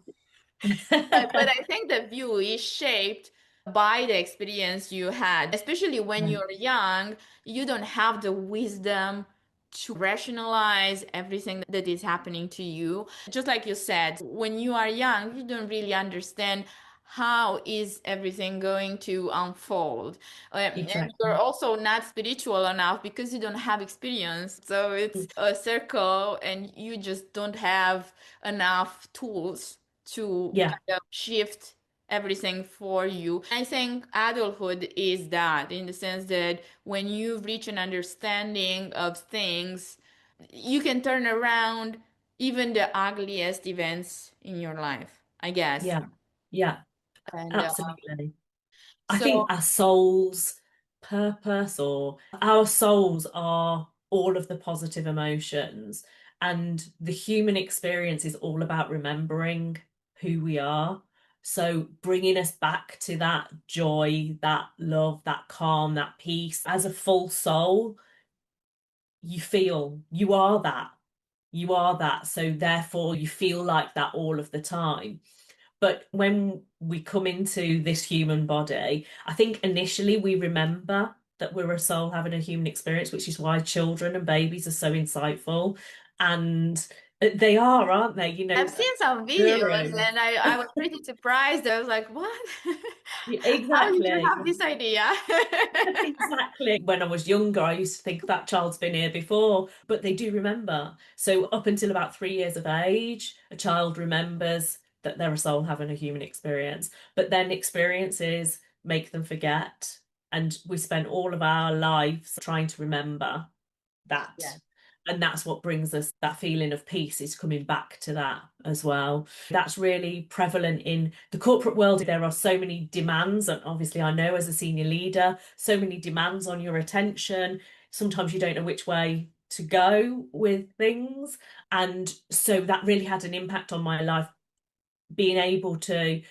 But I think the view is shaped by the experience you had, especially when yeah, you're young. You don't have the wisdom to rationalize everything that is happening to you. Just like you said, when you are young, you don't really understand how is everything going to unfold. And you're exactly. also not spiritual enough, because you don't have experience. So it's a circle, and you just don't have enough tools to Yeah, kind of shift everything for you. I think adulthood is that, in the sense that when you reach an understanding of things, you can turn around even the ugliest events in your life, I guess. yeah, yeah, And absolutely. I think so, our soul's purpose, or our souls, are all of the positive emotions. And the human experience is all about remembering who we are. So bringing us back to that joy, that love, that calm, that peace. As a full soul, you feel you are that. You are that. So therefore, you feel like that all of the time. But when we come into this human body, I think initially we remember that we're a soul having a human experience, which is why children and babies are so insightful. And they are, aren't they? You I've know, seen some videos, neurons. and I was pretty surprised. I was like, what? How did you Exactly. have this idea? Exactly. When I was younger, I used to think that child's been here before, but they do remember. So up until about 3 years of age, a child remembers that they're a soul having a human experience. But then experiences make them forget. And we spend all of our lives trying to remember that. Yeah. And that's what brings us that feeling of peace, is coming back to that as well. That's really prevalent in the corporate world. There are so many demands, and obviously, I know as a senior leader, so many demands on your attention. Sometimes you don't know which way to go with things. And so that really had an impact on my life, being able to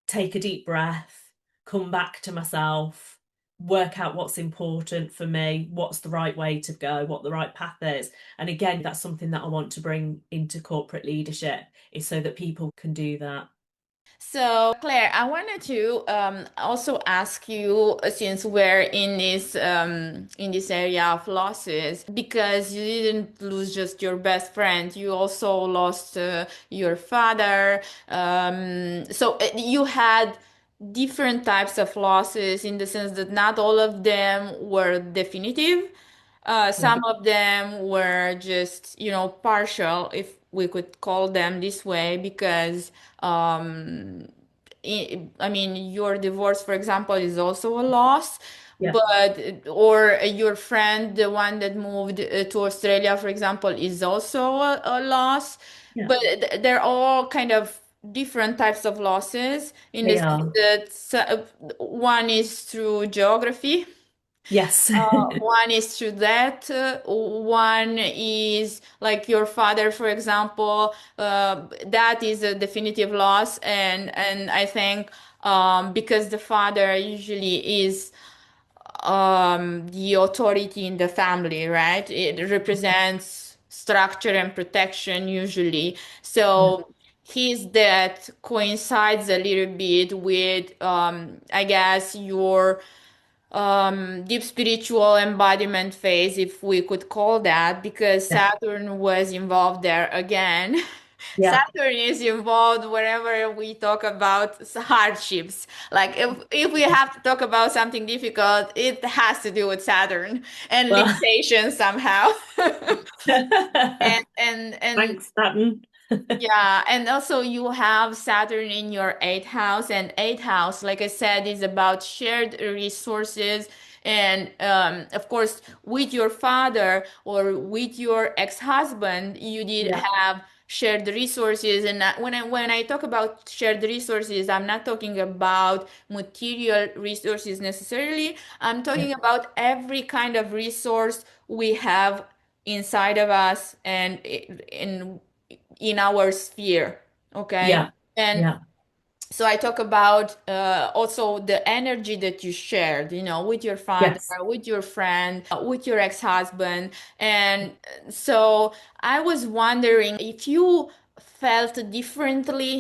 take a deep breath, come back to myself, work out what's important for me, what's the right way to go, what the right path is. And again, that's something that I want to bring into corporate leadership, is so that people can do that. So, Claire, I wanted to also ask you, since we're in this area of losses, because you didn't lose just your best friend, you also lost your father. So you had different types of losses, in the sense that not all of them were definitive. Yeah, Some of them were just, partial, if we could call them this way, because I mean, your divorce, for example, is also a loss, yeah, or your friend, the one that moved to Australia, for example, is also a loss. yeah. But they're all kind of different types of losses, in the They sense are. that one is through geography. Yes. One is through that. One is like your father, for example. That is a definitive loss, and I think because the father usually is the authority in the family, right? It represents structure and protection usually. Yeah, So his death coincides a little bit with, I guess, your deep spiritual embodiment phase, if we could call that, because Yeah. Saturn was involved there again. Yeah. Saturn is involved wherever we talk about hardships. Like if we have to talk about something difficult, it has to do with Saturn and Well, limitation somehow. And thanks, Saturn. yeah, and also you have Saturn in your eighth house, and eighth house, like I said, is about shared resources. And of course, with your father or with your ex-husband, you did Yeah. have shared resources. And when I talk about shared resources, I'm not talking about material resources necessarily. I'm Yeah. talking about every kind of resource we have inside of us and in our sphere. Okay. Yeah. And Yeah. so I talk about also the energy that you shared, with your father, Yes. with your friend, with your ex-husband. And so I was wondering if you felt differently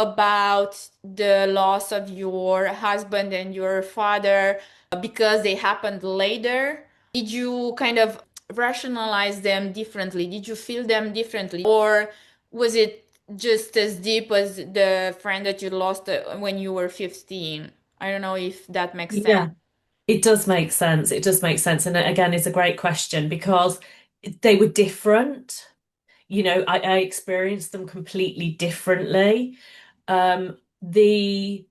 about the loss of your husband and your father because they happened later. Did you kind of rationalize them differently? Did you feel them differently? Or was it just as deep as the friend that you lost when you were 15? I don't know if that makes sense. Yeah. It does make sense. It does make sense. And again, it's a great question because they were different. I experienced them completely differently. The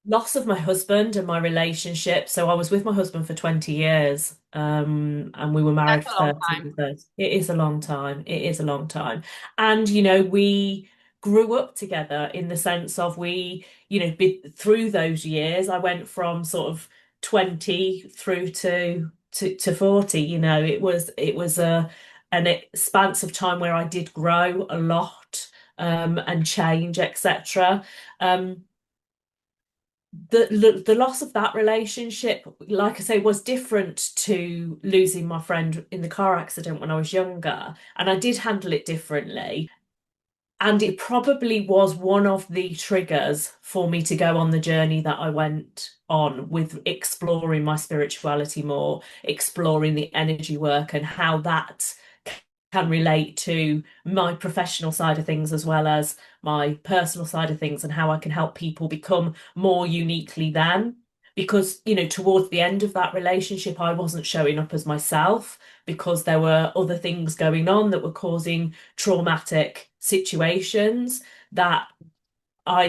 loss of my husband and my relationship. So I was with my husband for 20 years, and we were married That's a for long 30 time. years. It is a long time. It is a long time. And, we grew up together in the sense of through those years, I went from sort of 20 through to 40. It was an expanse of time where I did grow a lot, and change, etc. Um, the loss of that relationship, like I say, was different to losing my friend in the car accident when I was younger, and I did handle it differently. And it probably was one of the triggers for me to go on the journey that I went on with exploring my spirituality more, exploring the energy work and how that can relate to my professional side of things as well as my personal side of things, and how I can help people become more uniquely them. Because, towards the end of that relationship, I wasn't showing up as myself because there were other things going on that were causing traumatic situations that I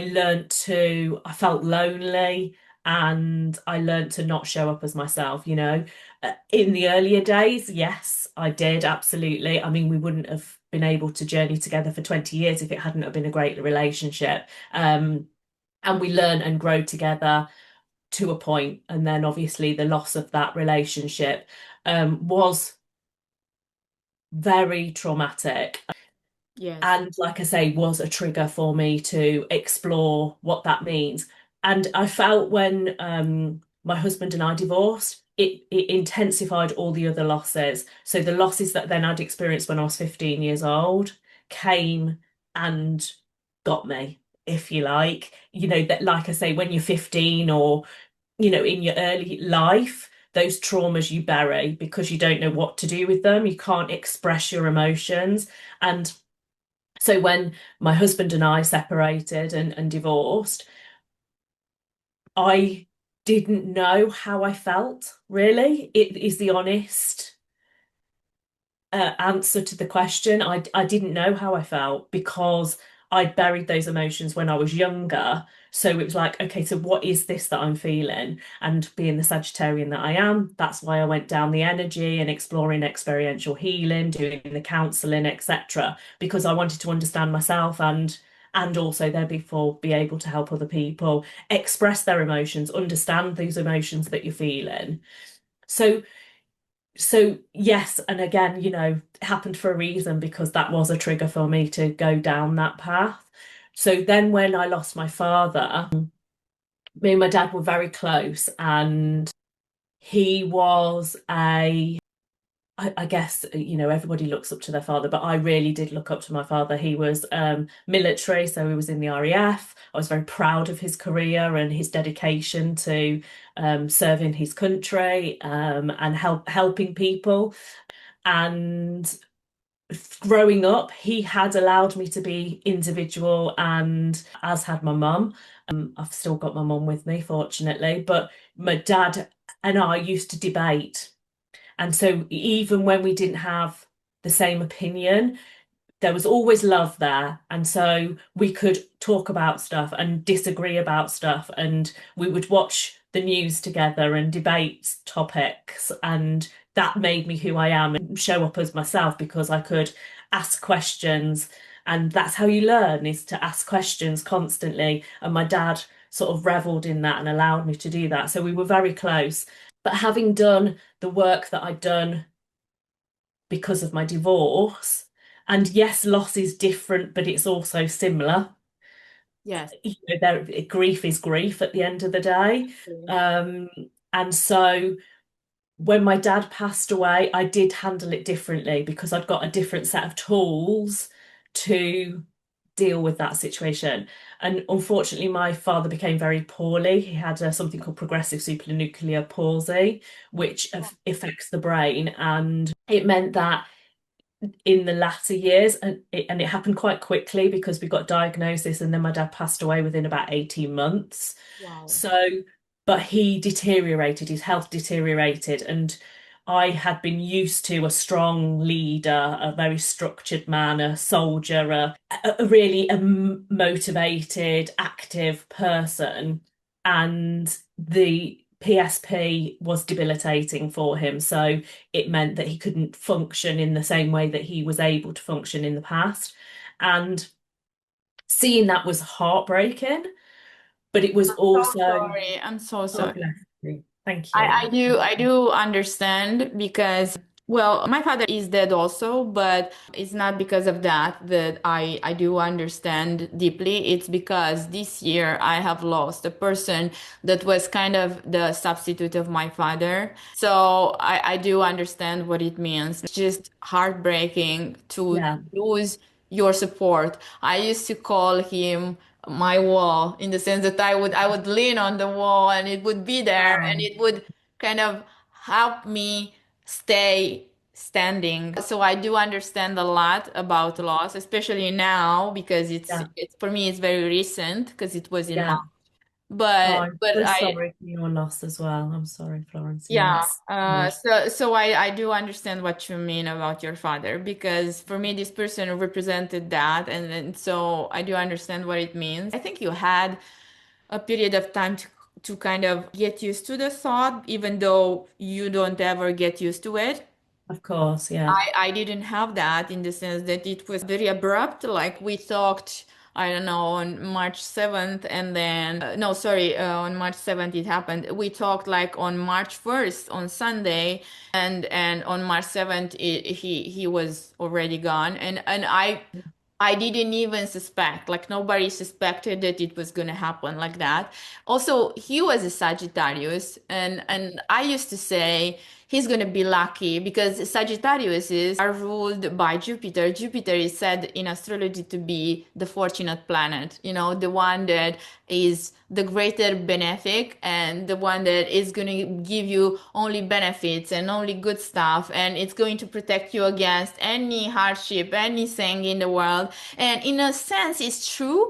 felt lonely, and I learned to not show up as myself, In the earlier days, yes, I did, absolutely. I mean, we wouldn't have been able to journey together for 20 years if it hadn't have been a great relationship. And we learn and grow together to a point, and then obviously the loss of that relationship was very traumatic. Yes. And like I say, was a trigger for me to explore what that means. And I felt when my husband and I divorced, it intensified all the other losses. So the losses that then I'd experienced when I was 15 years old came and got me, if you like. That, like I say, when you're 15 or, in your early life, those traumas you bury because you don't know what to do with them. You can't express your emotions. And so when my husband and I separated and divorced, I didn't know how I felt, really. It is the honest answer to the question. I didn't know how I felt because I'd buried those emotions when I was younger. So it was like, okay, so what is this that I'm feeling? And being the Sagittarian that I am, that's why I went down the energy and exploring experiential healing, doing the counseling, etc. Because I wanted to understand myself and also therefore be able to help other people express their emotions, understand these emotions that you're feeling. So yes, and again, it happened for a reason because that was a trigger for me to go down that path. So then when I lost my father, me and my dad were very close, and he was a I guess, everybody looks up to their father, but I really did look up to my father. He was military, so he was in the RAF. I was very proud of his career and his dedication to serving his country and helping people. And growing up, he had allowed me to be individual, and as had my mum. I've still got my mum with me, fortunately, but my dad and I used to debate. And so even when we didn't have the same opinion, there was always love there. And so we could talk about stuff and disagree about stuff. And we would watch the news together and debate topics. And that made me who I am and show up as myself because I could ask questions. And that's how you learn, is to ask questions constantly. And my dad sort of reveled in that and allowed me to do that. So we were very close. But having done the work that I'd done because of my divorce, and yes, loss is different, but it's also similar. Yes. Grief is grief at the end of the day. Um, and so when my dad passed away, I did handle it differently because I'd got a different set of tools to deal with that situation. And unfortunately, my father became very poorly. He had something called progressive supranuclear palsy, which affects the brain. And it meant that in the latter years, and it happened quite quickly because we got diagnosis, and then my dad passed away within about 18 months. Wow. So, but he deteriorated, his health deteriorated, and I had been used to a strong leader, a very structured man, a soldier, a really motivated, active person, and the PSP was debilitating for him. So it meant that he couldn't function in the same way that he was able to function in the past. And seeing that was heartbreaking, but it was So also, sorry. I'm so oh, sorry. bless you. Thank you. I do understand because, well, my father is dead also, but it's not because of that I do understand deeply. It's because this year I have lost a person that was kind of the substitute of my father. So I do understand what it means. It's just heartbreaking to Yeah. lose your support. I used to call him my wall, in the sense that I would lean on the wall and it would be there and Um, it would kind of help me stay standing. So I do understand a lot about loss, especially now because yeah. it's for me it's very recent because it was in March. Yeah. Oh, But I'm but so I sorry for your loss as well. I'm sorry, Florentina. yeah, That's hard. so I do understand what you mean about your father because for me this person represented that, and so I do understand what it means. I think you had a period of time to kind of get used to the thought, even though you don't ever get used to it. Of course, yeah. I didn't have that, in the sense that it was very abrupt. Like we talked, I don't know, on March 7th, and then, no, sorry, on March 7th it happened. We talked like on March 1st, on Sunday, and on March 7th he was already gone. And I didn't even suspect, like nobody suspected that it was gonna happen like that. Also, he was a Sagittarius, and I used to say he's gonna be lucky because Sagittariuses are ruled by Jupiter. Jupiter is said in astrology to be the fortunate planet, the one that is the greater benefic and the one that is gonna give you only benefits and only good stuff, and it's going to protect you against any hardship, anything in the world. And in a sense, it's true,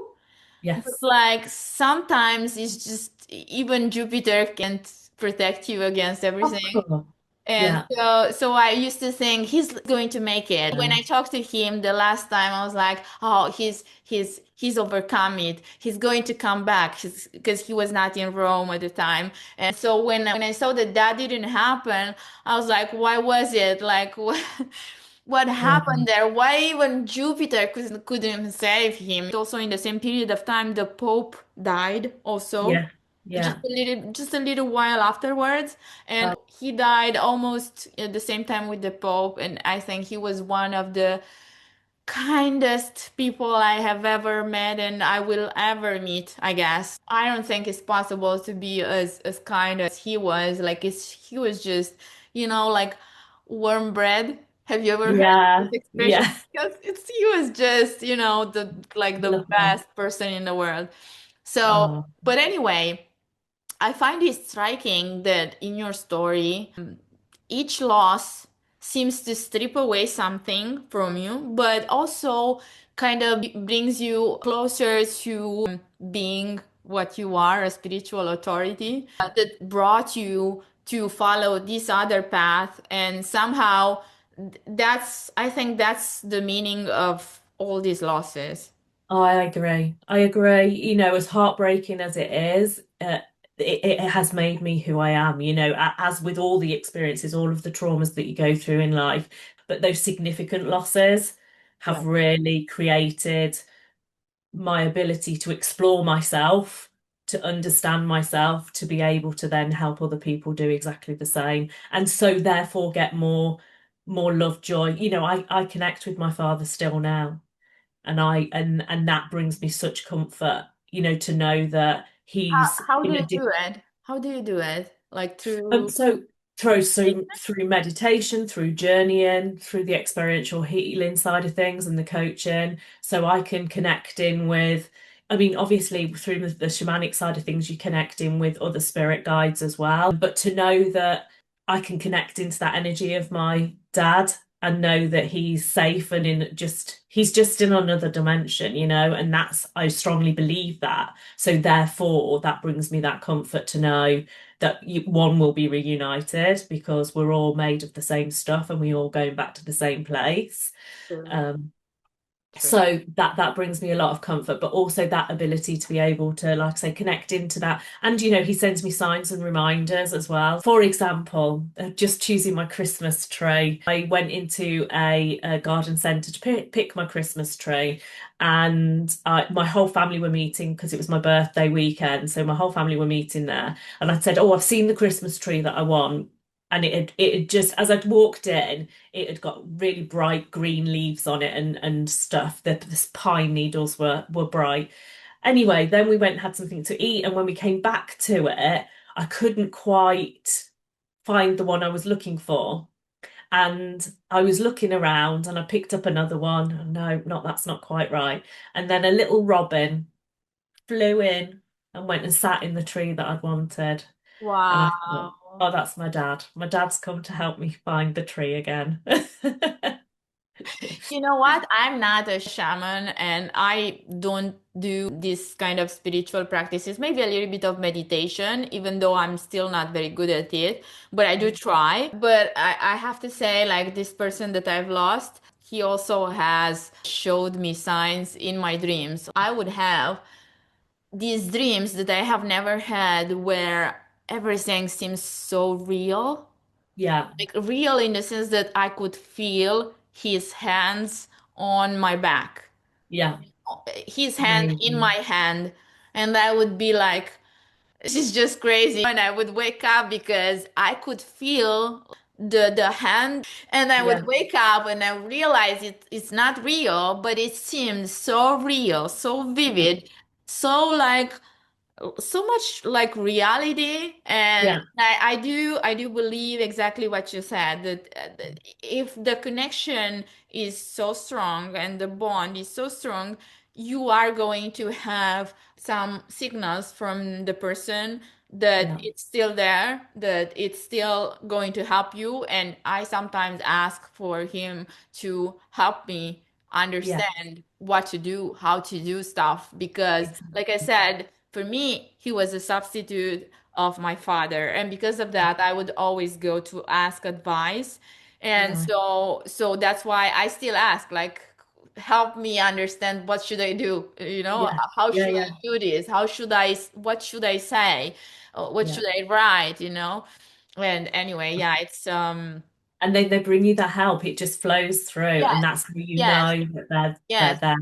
but Yes. like sometimes it's just even Jupiter can't protect you against Of everything. course. And Yeah. so I used to think he's going to make it. When Yeah. I talked to him the last time, I was like, oh, he's overcome it. He's going to come back because he was not in Rome at the time. And so when I saw that that didn't happen, I was like, why was it? Like, what Yeah. happened there? Why even Jupiter couldn't save him? Also, in the same period of time, the Pope died also, Yeah. Yeah. just a little while afterwards, and he died almost at the same time with the Pope. And I think he was one of the kindest people I have ever met and I will ever meet, I guess. I don't think it's possible to be as kind as he was. Like he was just, like warm bread. Have you ever heard this Yeah, expression? yeah. Because it's he was just, the like the Lovely. best person in the world. So, Oh, but anyway, I find it striking that in your story, each loss seems to strip away something from you, but also kind of brings you closer to being what you are, a spiritual authority that brought you to follow this other path. And somehow I think that's the meaning of all these losses. I agree. I agree. As heartbreaking as it is, it has made me who I am, as with all the experiences, all of the traumas that you go through in life. But those significant losses Yeah. have really created my ability to explore myself, to understand myself, to be able to then help other people do exactly the same. And so therefore get more love, joy. I connect with my father still now. And that brings me such comfort, to know that he's How do in you a do different. it? How do you do it? Like through So through meditation, through journeying, through the experiential healing side of things and the coaching, so I can connect in with. I mean, obviously, through the shamanic side of things, you connect in with other spirit guides as well. But to know that I can connect into that energy of my dad and know that he's safe and he's just in another dimension, and I strongly believe that. So therefore, that brings me that comfort to know that one will be reunited because we're all made of the same stuff and we all going back to the same place. True. Um, True. so that brings me a lot of comfort, but also that ability to be able to, like I say, connect into that. And he sends me signs and reminders as well. For example, just choosing my Christmas tree. I went into a garden centre to pick my Christmas tree, and my whole family were meeting because it was my birthday weekend. So my whole family were meeting there, and I said, "Oh, I've seen the Christmas tree that I want." And it had just, as I'd walked in, it had got really bright green leaves on it and stuff. The pine needles were bright. Anyway, then we went and had something to eat, and when we came back to it, I couldn't quite find the one I was looking for. And I was looking around and I picked up another one. No, not that's not quite right. And then a little robin flew in and went and sat in the tree that I'd wanted. And I thought, Wow. oh, that's my dad. My dad's come to help me find the tree again. You know what? I'm not a shaman and I don't do this kind of spiritual practices. Maybe a little bit of meditation, even though I'm still not very good at it, but I do try. But I have to say, like this person that I've lost, he also has showed me signs in my dreams. I would have these dreams that I have never had where everything seems so real. Yeah, Like real in the sense that I could feel his hands on my back, yeah, his hand in my amazing. hand, and I would be like, this is just crazy. And I would wake up because I could feel the hand, and I would Yeah, wake up and I realize it's not real, but it seemed so real, so yeah, vivid, so like so much like reality. And yeah, I do believe exactly what you said, that if the connection is so strong and the bond is so strong, you are going to have some signals from the person that yeah, it's still there, that it's still going to help you. And I sometimes ask for him to help me yeah, understand what to do, how to do stuff, because like I exactly. said, for me, he was a substitute of my father. And because of that, I would always go to ask advice. And Right. so that's why I still ask, like, help me understand what should I do? Yeah, How yeah, should yeah, I do this? What should I say? What yeah. should I write? And anyway, yeah, it's And they bring you the help. It just flows through, yes, and that's how you yes, know that they're yes. there.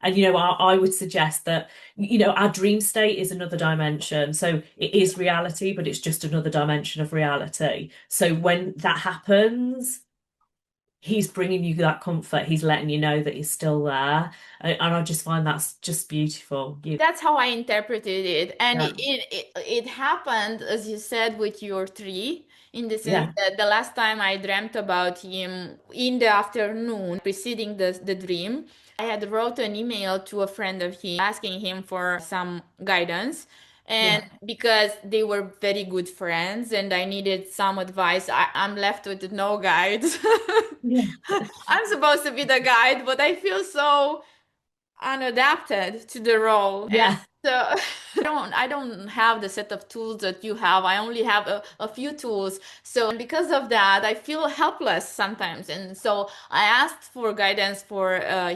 And I would suggest that our dream state is another dimension. So it is reality, but it's just another dimension of reality. So when that happens, he's bringing you that comfort. He's letting you know that he's still there, and I just find that's just beautiful. That's how I interpreted it. And Yeah, it happened, as you said, with your tree. in the sense Yeah. that the last time I dreamt about him in the afternoon preceding the dream, I had wrote an email to a friend of his asking him for some guidance. And Yeah. because they were very good friends and I needed some advice, I'm left with no guides. Yeah. I'm supposed to be the guide, but I feel so unadapted to the role. And Yeah. so I don't have the set of tools that you have. I only have a few tools. So because of that, I feel helpless sometimes. And so I asked for guidance for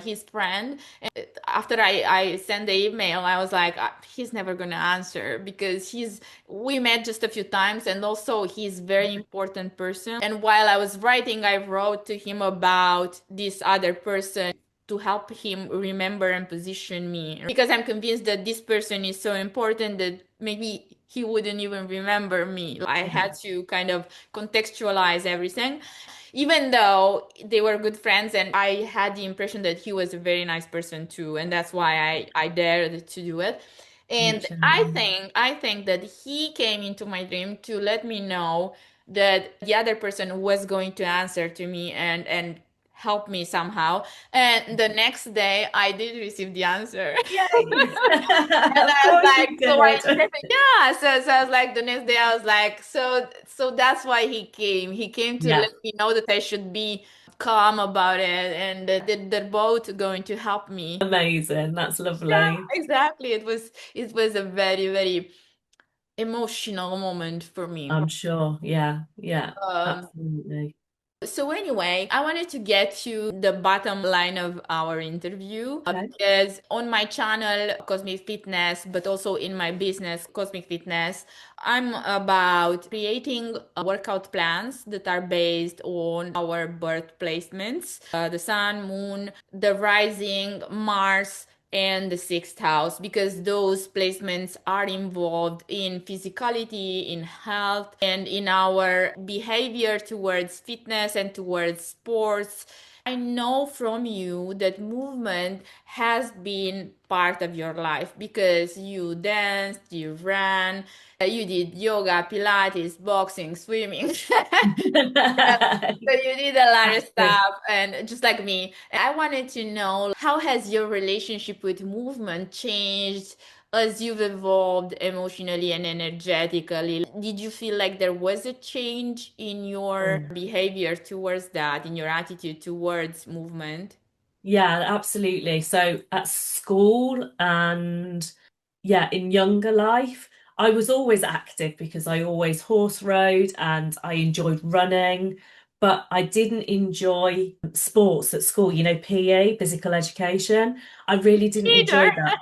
his friend. And after I sent the email, I was like, he's never gonna answer because we met just a few times and also he's very important person. And while I was writing, I wrote to him about this other person to help him remember and position me because I'm convinced that this person is so important that maybe he wouldn't even remember me. I had to kind of contextualize everything, even though they were good friends, and I had the impression that he was a very nice person too, and that's why I dared to do it. And Reach out. I think that he came into my dream to let me know that the other person was going to answer to me and help me somehow. And the next day, I did receive the answer. Yay. And Of I was course like, you so I did. interpreted, yeah. So I was like, the next day, I was like, so that's why he came. He came to Yeah. let me know that I should be calm about it and that they're both going to help me. Amazing. That's Yeah, lovely. exactly. It was a very, very emotional moment for me. I'm sure. Yeah. Yeah. Um, Absolutely. So anyway, I wanted to get to the bottom line of our interview Okay. because on my channel, Cosmic Fitness, but also in my business, Cosmic Fitness, I'm about creating workout plans that are based on our birth placements, the sun, moon, the rising, Mars, and the sixth house because those placements are involved in physicality, in health, and in our behavior towards fitness and towards sports. I know from you that movement has been part of your life because you danced, you ran, you did yoga, Pilates, boxing, swimming. So you did a lot of Active. stuff, and just like me, I wanted to know how has your relationship with movement changed as you've evolved emotionally and energetically? Did you feel like there was a change in your Oh. behavior towards that, in your attitude towards movement? Yeah, absolutely. So at school and yeah, in younger life, I was always active because I always horse rode and I enjoyed running, but I didn't enjoy sports at school, PE, physical education. I really didn't Neither. enjoy that.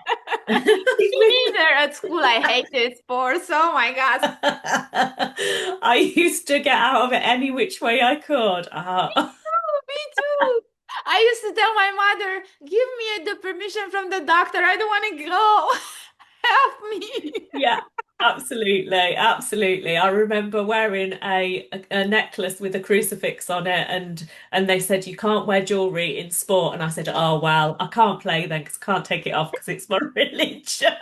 Me neither. At school, I hated sports. Oh my God. I used to get out of it any which way I could. Me too. I used to tell my mother, give me the permission from the doctor. I don't want to go. Help me. Yeah, absolutely, absolutely. I remember wearing a necklace with a crucifix on it, and they said you can't wear jewelry in sport, and I said, oh well, I can't play then because I can't take it off because it's my religion.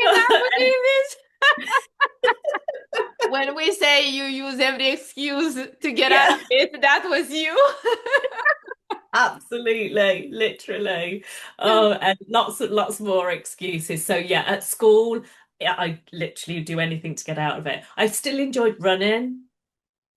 Cannot believe this. When we say you use every excuse to get out Yeah. of it, that was you. Absolutely, literally. Oh, and lots more excuses. So yeah, at school, yeah, I literally do anything to get out of it. I still enjoyed running,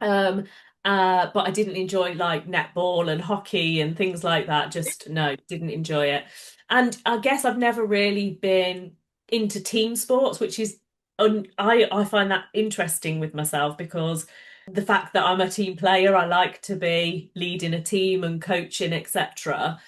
um, but I didn't enjoy like netball and hockey and things like that. Just no, didn't enjoy it. And I guess I've never really been into team sports, which is I find that interesting with myself because the fact that I'm a team player, I like to be leading a team and coaching, etc.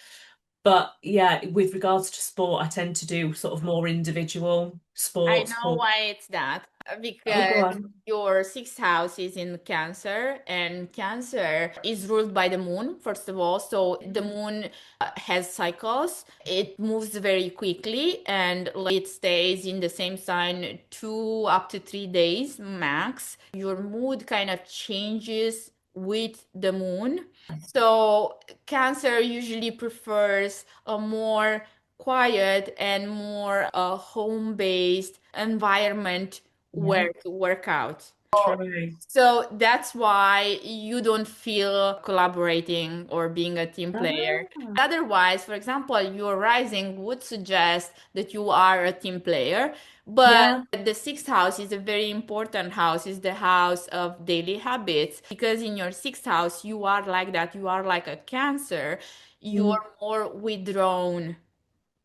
But yeah, with regards to sport, I tend to do sort of more individual I sports. know why it's that Oh, go because on. your sixth house is in Cancer, and Cancer is ruled by the moon, first of all. So the moon has cycles, it moves very quickly, and like, it stays in the same sign 2 up to 3 days max. Your mood kind of changes with the moon. So Cancer usually prefers a more quiet and more home-based environment Yeah. workout. True. So that's why you don't feel collaborating or being a team player. Ah, Otherwise, for example, your rising would suggest that you are a team player, but yeah. the sixth house is a very important house, is the house of daily habits. Because in your sixth house, you are like that. You are like a Cancer. Mm. You're more withdrawn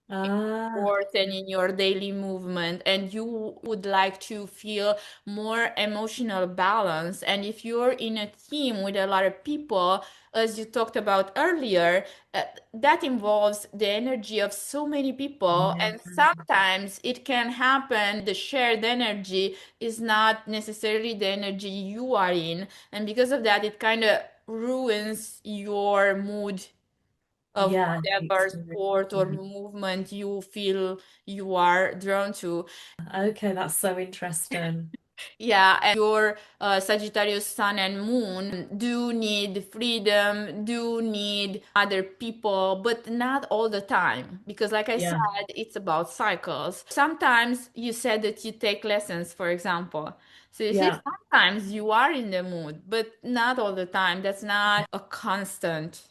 Ah, sport and in your daily movement, and you would like to feel more emotional balance. And if you're in a team with a lot of people, as you talked about earlier, that involves the energy of so many people, yeah. and sometimes it can happen the shared energy is not necessarily the energy you are in, and because of that it kind of ruins your mood of Yeah, the whatever experience. sport or Yeah. movement you feel you are drawn to. Okay, that's so interesting. Yeah, and your Sagittarius sun and moon do need freedom, do need other people, but not all the time. Because, like I said, Yeah, it's about cycles. Sometimes you said that you take lessons, for example. So you see, yeah, sometimes you are in the mood, but not all the time. That's not a constant.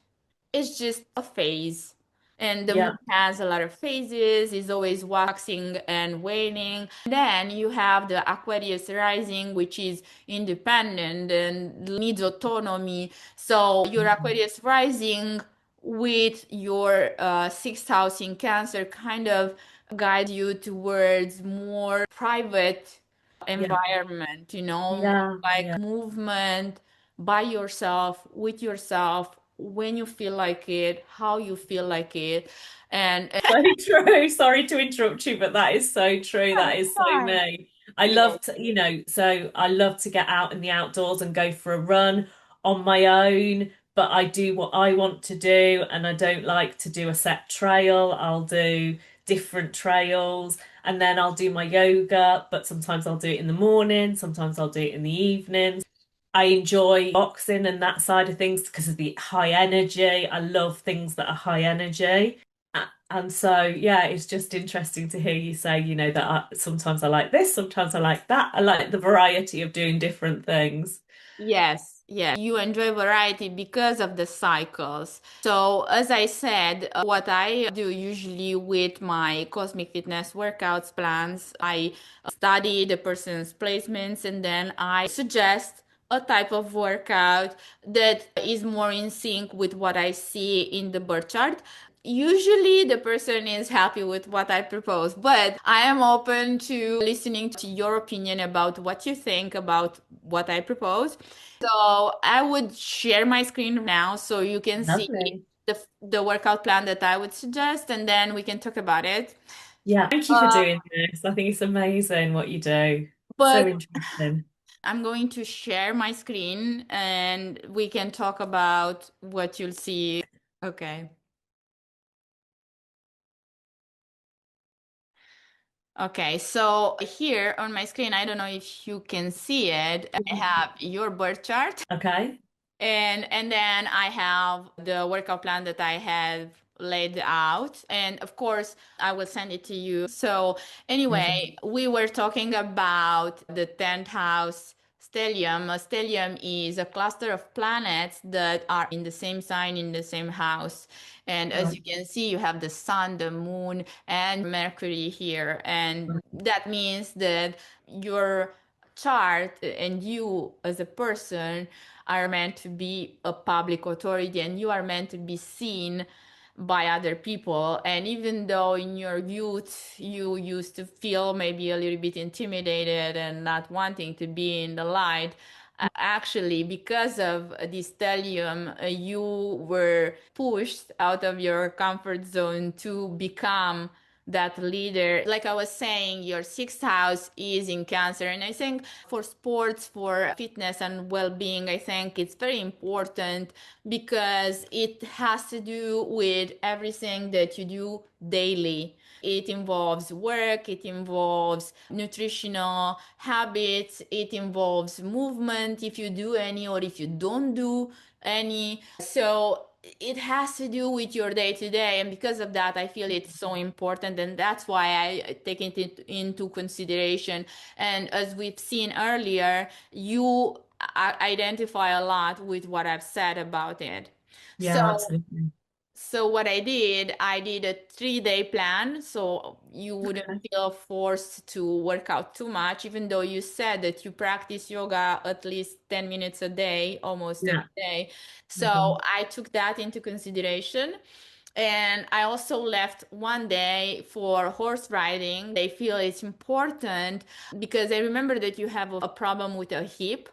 It's just a phase. And the yeah, moon has a lot of phases, is always waxing and waning. Then you have the Aquarius rising, which is independent and needs autonomy. So your mhm, Aquarius rising with your sixth house in Cancer kind of guides you towards more private yeah, environment, more yeah, like yeah. movement by yourself, with yourself, when you feel like it, how you feel like it. And So true. Sorry to interrupt you, but that is so true. That is so fine. me. I Yes. love to, so I love to get out in the outdoors and go for a run on my own, but I do what I want to do, and I don't like to do a set trail. I'll do different trails, and then I'll do my yoga, but sometimes I'll do it in the morning, sometimes I'll do it in the evenings. I enjoy boxing and that side of things because of the high energy. I love things that are high energy. And so, yeah, it's just interesting to hear you say, that sometimes I like this, sometimes I like that. I like the variety of doing different things. Yes, yes. You enjoy variety because of the cycles. So, as I said, what I do usually with my Cosmic Fitness workouts plans, I study the person's placements and then I suggest a type of workout that is more in sync with what I see in the birth chart. Usually the person is happy with what I propose, but I am open to listening to your opinion about what you think about what I propose. So I would share my screen now so you can see Lovely. the workout plan that I would suggest, and then we can talk about it. Yeah. Thank you for Uh, doing this. I think it's amazing what you do. So but interesting. I'm going to share my screen and we can talk about what you'll see. Okay. Okay, so here on my screen, I don't know if you can see it. I have your birth chart. Okay. And then I have the workout plan that I have laid out. And of course, I will send it to you. So Amazing. anyway, we were talking about the 10th house stellium. A stellium is a cluster of planets that are in the same sign in the same house. And as Right. you can see, you have the sun, the moon, and Mercury here. And that means that your chart and you as a person are meant to be a public authority and you are meant to be seen by other people. And even though in your youth you used to feel maybe a little bit intimidated and not wanting to be in the light, actually because of this stellium, you were pushed out of your comfort zone to become that leader. Like I was saying, your sixth house is in Cancer. And I think for sports, for fitness and well being, I think it's very important because it has to do with everything that you do daily. It involves work, it involves nutritional habits, it involves movement if you do any or if you don't do any. So it has to do with your day to day. And because of that, I feel it's so important. And that's why I take it into consideration. And as we've seen earlier, you identify a lot with what I've said about it. So Yeah, absolutely. so what I did a 3-day plan, so you wouldn't Okay. feel forced to work out too much, even though you said that you practice yoga at least 10 minutes a day, almost every Yeah. day. So Mhm. I took that into consideration. And I also left one day for horse riding. I feel it's important because I remember that you have a problem with a hip.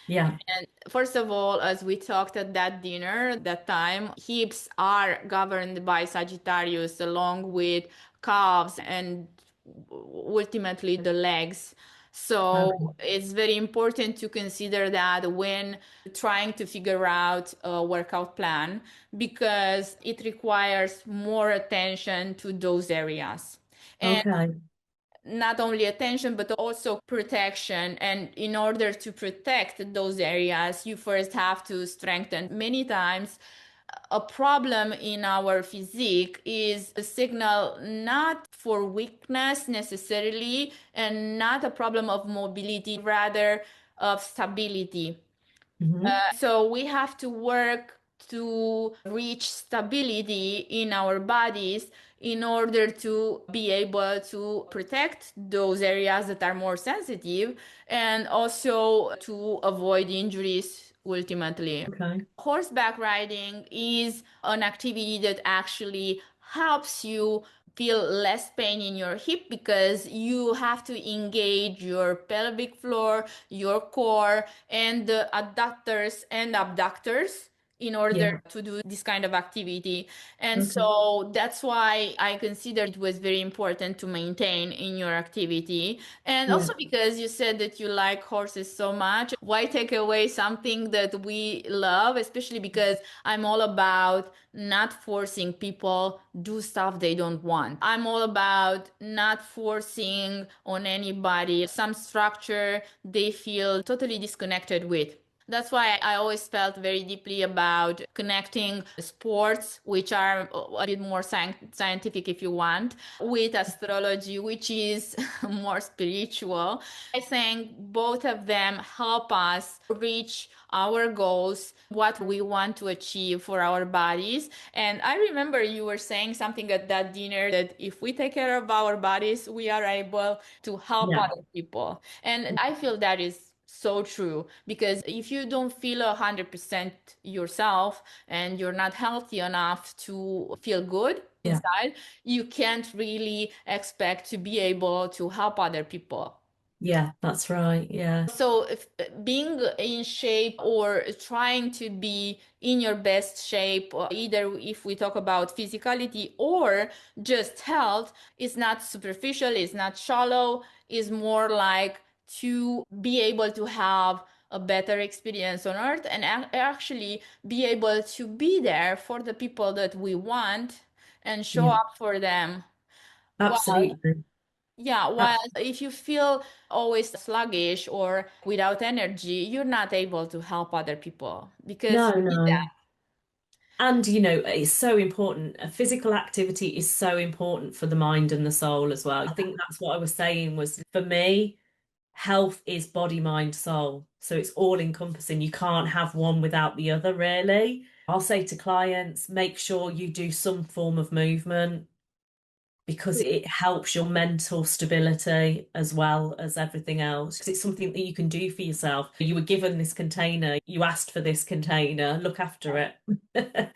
Yeah. And first of all, as we talked at that dinner that time, hips are governed by Sagittarius along with calves and ultimately the legs. Okay. So it's very important to consider that when trying to figure out a workout plan because it requires more attention to those areas. And Okay. not only attention but also protection, and in order to protect those areas you first have to strengthen. Many times a problem in our physique is a signal not for weakness necessarily and not a problem of mobility, rather of stability. Hmm. So we have to work to reach stability in our bodies in order to be able to protect those areas that are more sensitive and also to avoid injuries ultimately. Okay. Horseback riding is an activity that actually helps you feel less pain in your hip because you have to engage your pelvic floor, your core, and the adductors and abductors in order Yeah. to do this kind of activity. And Okay. so that's why I considered it was very important to maintain in your activity. And Yeah. also because you said that you like horses so much, why take away something that we love, especially because I'm all about not forcing people do stuff they don't want. I'm all about not forcing on anybody some structure they feel totally disconnected with. That's why I always felt very deeply about connecting sports, which are a bit more scientific if you want, with astrology, which is more spiritual. I think both of them help us reach our goals, what we want to achieve for our bodies. And I remember you were saying something at that dinner that if we take care of our bodies, we are able to help Yeah. other people. And I feel that is so true because if you don't feel 100% yourself and you're not healthy enough to feel good Yeah. inside, you can't really expect to be able to help other people. Yeah. That's right. Yeah. So, if, being in shape or trying to be in your best shape, either if we talk about physicality or just health, is not superficial, is not shallow, is more like to be able to have a better experience on earth and actually be able to be there for the people that we want and show Yeah. up for them. Absolutely. Yeah, while if you feel always sluggish or without energy, you're not able to help other people because No, you need no. that. And it's so important. Physical activity is so important for the mind and the soul as well. I think that's what I was saying was for me, health is body, mind, soul. So it's all encompassing. You can't have one without the other, really. I'll say to clients, make sure you do some form of movement because it helps your mental stability as well as everything else. Because it's something that you can do for yourself. You were given this container, you asked for this container, look after it.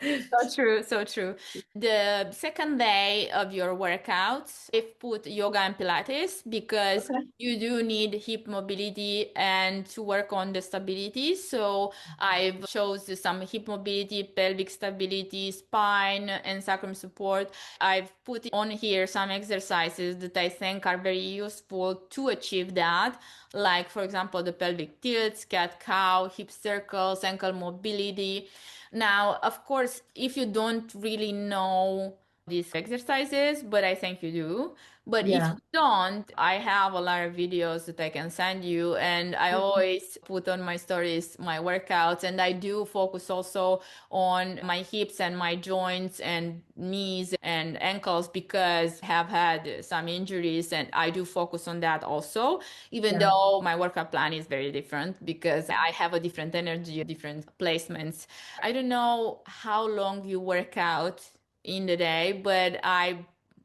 So true, so true. The second day of your workouts, I've put yoga and Pilates because Okay. you do need hip mobility and to work on the stability. So I've chose some hip mobility, pelvic stability, spine, and sacrum support. I've put on here some exercises that I think are very useful to achieve that. Like, for example, the pelvic tilts, cat cow, hip circles, ankle mobility. Now, of course, if you don't really know these exercises, but I think you do. But if Yeah. you don't, I have a lot of videos that I can send you, and I always put on my stories my workouts, and I do focus also on my hips and my joints and knees and ankles because I have had some injuries, and I do focus on that also, even Yeah. though my workout plan is very different because I have a different energy, different placements. I don't know how long you work out in the day, but I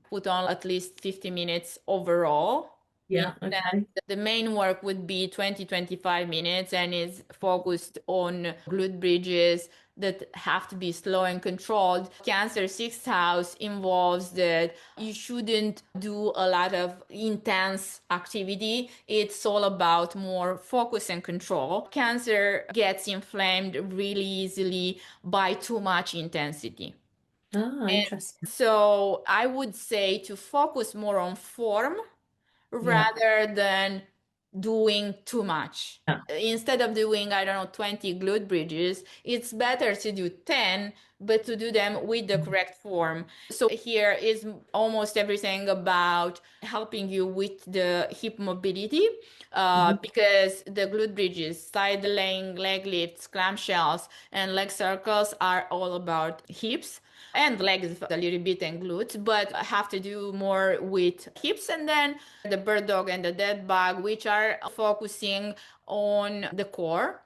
put on at least 50 minutes overall. Yeah. Okay. The main work would be 20-25 minutes and is focused on glute bridges that have to be slow and controlled. Cancer sixth house involves that you shouldn't do a lot of intense activity. It's all about more focus and control. Cancer gets inflamed really easily by too much intensity. Ah, And interesting. so I would say to focus more on form Yeah. rather than doing too much. Yeah. Instead of doing, I don't know, 20 glute bridges, it's better to do 10, but to do them with the correct form. So here is almost everything about helping you with the hip mobility, Mhm. because the glute bridges, side laying, leg lifts, clamshells, and leg circles are all about hips and legs a little bit and glutes, but I have to do more with hips. And then the bird dog and the dead bug, which are focusing on the core,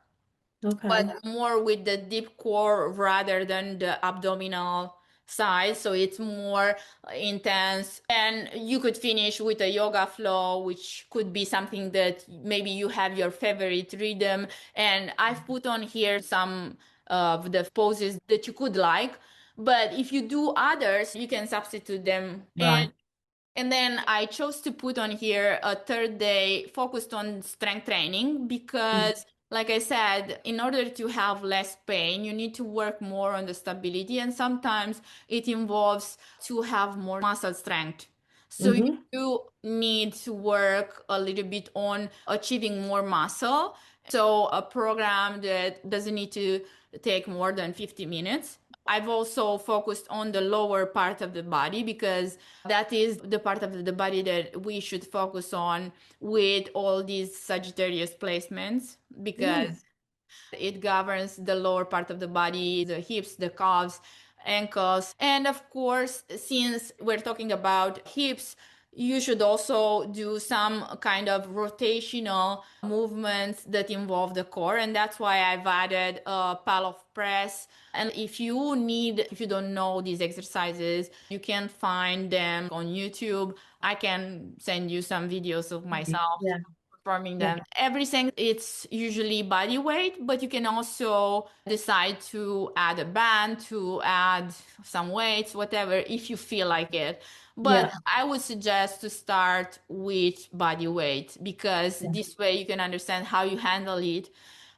but Okay. more with the deep core rather than the abdominal side. So it's more intense. And you could finish with a yoga flow, which could be something that maybe you have your favorite rhythm. And I've put on here some of the poses that you could like. But if you do others, you can substitute them. Right. And then I chose to put on here a third day focused on strength training Mm. because, like I said, in order to have less pain, you need to work more on the stability. And sometimes it involves to have more muscle strength. So you Mm-hmm. do need to work a little bit on achieving more muscle. So a program that doesn't need to take more than 50 minutes. I've also focused on the lower part of the body because that is the part of the body that we should focus on with all these Sagittarius placements because Mm. it governs the lower part of the body, the hips, the calves, ankles. And of course, since we're talking about hips, you should also do some kind of rotational movements that involve the core. And that's why I've added a pal of press. And if you don't know these exercises, you can find them on YouTube. I can send you some videos of myself Yeah. performing Yeah. them. Everything it's usually body weight, but you can also decide to add a band, to add some weights, whatever, if you feel like it. But Yeah. I would suggest to start with body weight because Yeah. this way you can understand how you handle it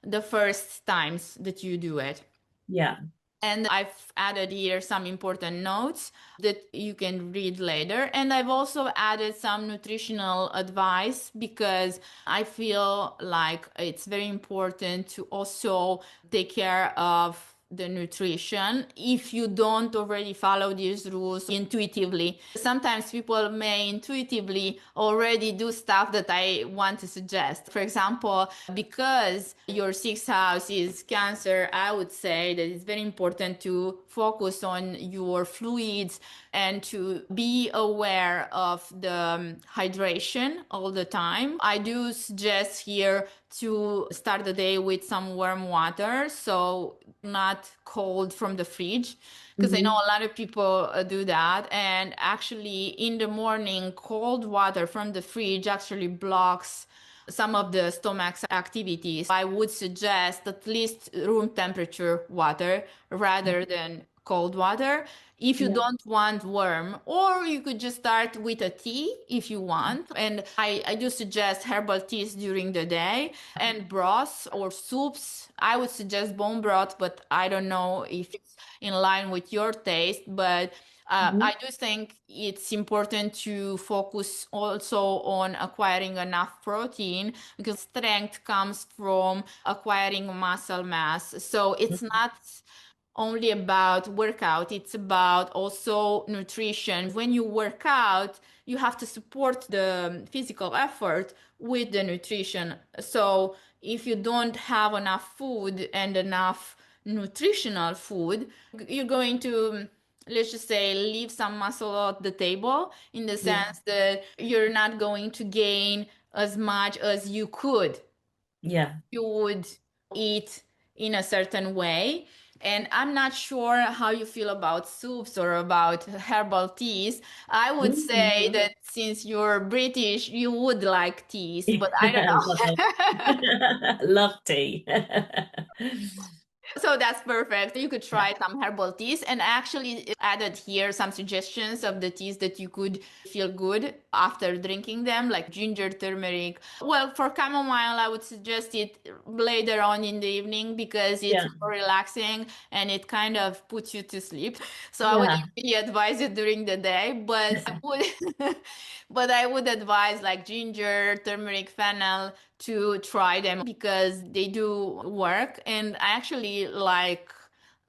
the first times that you do it. Yeah. And I've added here some important notes that you can read later. And I've also added some nutritional advice because I feel like it's very important to also take care of the nutrition if you don't already follow these rules intuitively. Sometimes people may intuitively already do stuff that I want to suggest. For example, because your sixth house is Cancer, I would say that it's very important to focus on your fluids and to be aware of the hydration all the time. I do suggest here to start the day with some warm water, so not cold from the fridge, because I know Mm-hmm. a lot of people do that. And actually, in the morning, cold water from the fridge actually blocks some of the stomach's activities. I would suggest at least room temperature water rather than cold water if you Yeah. don't want warm, or you could just start with a tea if you want. And I do suggest herbal teas during the day and broths or soups. I would suggest bone broth, but I don't know if it's in line with your taste. But Mm-hmm. I do think it's important to focus also on acquiring enough protein because strength comes from acquiring muscle mass. So it's not only about workout, it's about also nutrition. When you work out, you have to support the physical effort with the nutrition. So if you don't have enough food and enough nutritional food, you're going to, let's just say, leave some muscle at the table, in the Yeah. sense that you're not going to gain as much as you could. Yeah. You would eat in a certain way. And I'm not sure how you feel about soups or about herbal teas. I would say Mm. that since you're British, you would like teas, but I don't Well, know. love tea. So that's perfect. You could try some herbal teas, and I actually added here some suggestions of the teas that you could feel good after drinking them, like ginger, turmeric. Well, for chamomile, I would suggest it later on in the evening because it's Yeah. more relaxing and it kind of puts you to sleep. So I wouldn't Yeah. really advise it during the day, but I would, but I would advise like ginger, turmeric, fennel to try them because they do work. And I actually like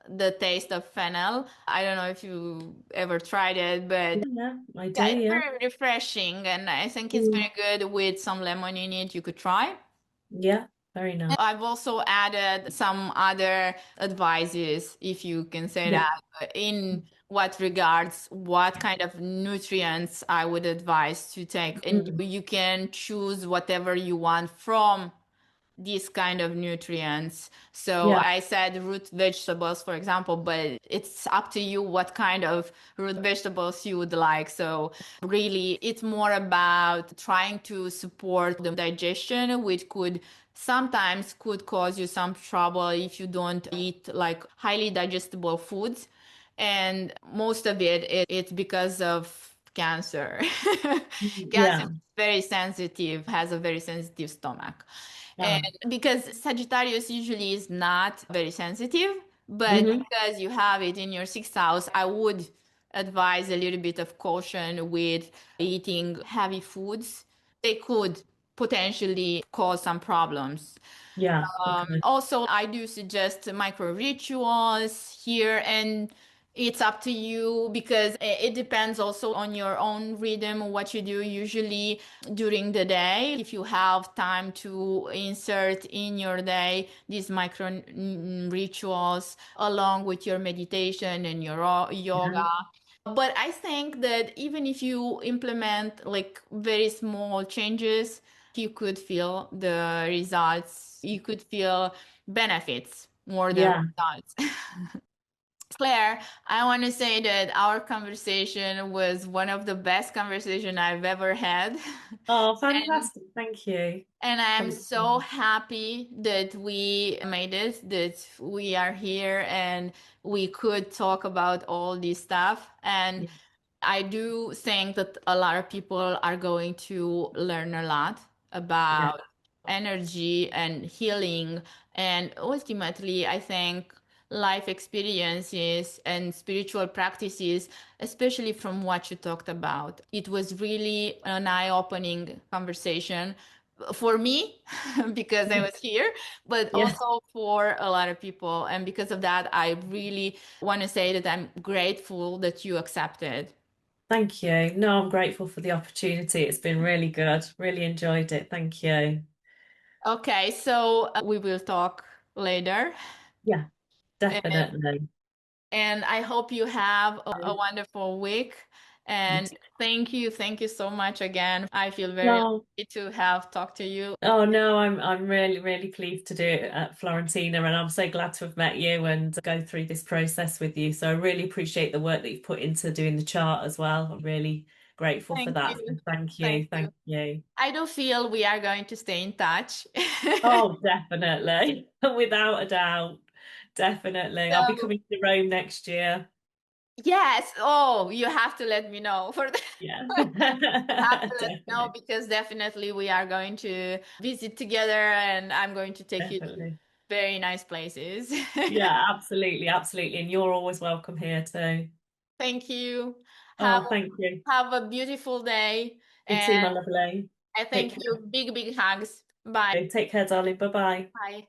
the taste of fennel. I don't know if you ever tried it, but Yeah, I do, yeah, it's yeah. very refreshing. And I think it's Mm. very good with some lemon in it. You could try. Yeah, very nice. I've also added some other advices, if you can say Yeah. that, in what regards what kind of nutrients I would advise to take. And Mm. you can choose whatever you want from these kind of nutrients. So Yeah. I said root vegetables, for example, but it's up to you what kind of root vegetables you would like. So really, it's more about trying to support the digestion, which could sometimes could cause you some trouble if you don't eat like highly digestible foods. And most of it's because of cancer. Cancer Yeah. is very sensitive, has a very sensitive stomach. And Ah. because Sagittarius usually is not very sensitive, but Hmm. because you have it in your sixth house, I would advise a little bit of caution with eating heavy foods. They could potentially cause some problems. Yeah. Okay. Also, I do suggest micro rituals here, and it's up to you because it depends also on your own rhythm, what you do usually during the day. If you have time to insert in your day these micro rituals along with your meditation and your Yeah. yoga. But I think that even if you implement like very small changes, you could feel the results. You could feel benefits more than Yeah. results. Claire, I want to say that our conversation was one of the best conversation I've ever had. Oh, And fantastic. Thank you. and I'm Thank so you. happy that we made it, that we are here and we could talk about all this stuff. And Yeah. I do think that a lot of people are going to learn a lot Yeah. about energy and healing. And ultimately, I think life experiences and spiritual practices, especially from what you talked about, it was really an eye-opening conversation for me because I was here, but Yeah. also for a lot of people. And because of that, I really want to say that I'm grateful that you accepted. Thank you. No, I'm grateful for the opportunity. It's been really good. Really enjoyed it. Thank you. Okay, so we will talk later. Yeah, And, definitely. and I hope you have a wonderful week. You And too. thank you so much again. I feel very No. lucky to have talked to you. Oh no, I'm really, really pleased to do it at Florentina, and I'm so glad to have met you and go through this process with you. So I really appreciate the work that you've put into doing the chart as well. I'm really grateful for Thank that. you. So thank Thank you. you. Thank you. I do feel we are going to stay in touch. Oh, definitely. Without a doubt. Definitely. I'll be So, coming to Rome next year. yes. Oh, you have to let me know for that. Yeah. You have to let me know Definitely. because definitely we are going to visit together and I'm going to take you to Definitely. very nice places. Yeah, absolutely, absolutely. And you're always welcome here too. Thank you. Have Oh, thank you. have a beautiful day You too, and my lovely. I Take thank care. you. Big, big hugs. Bye. Take care, darling. Bye bye. Bye.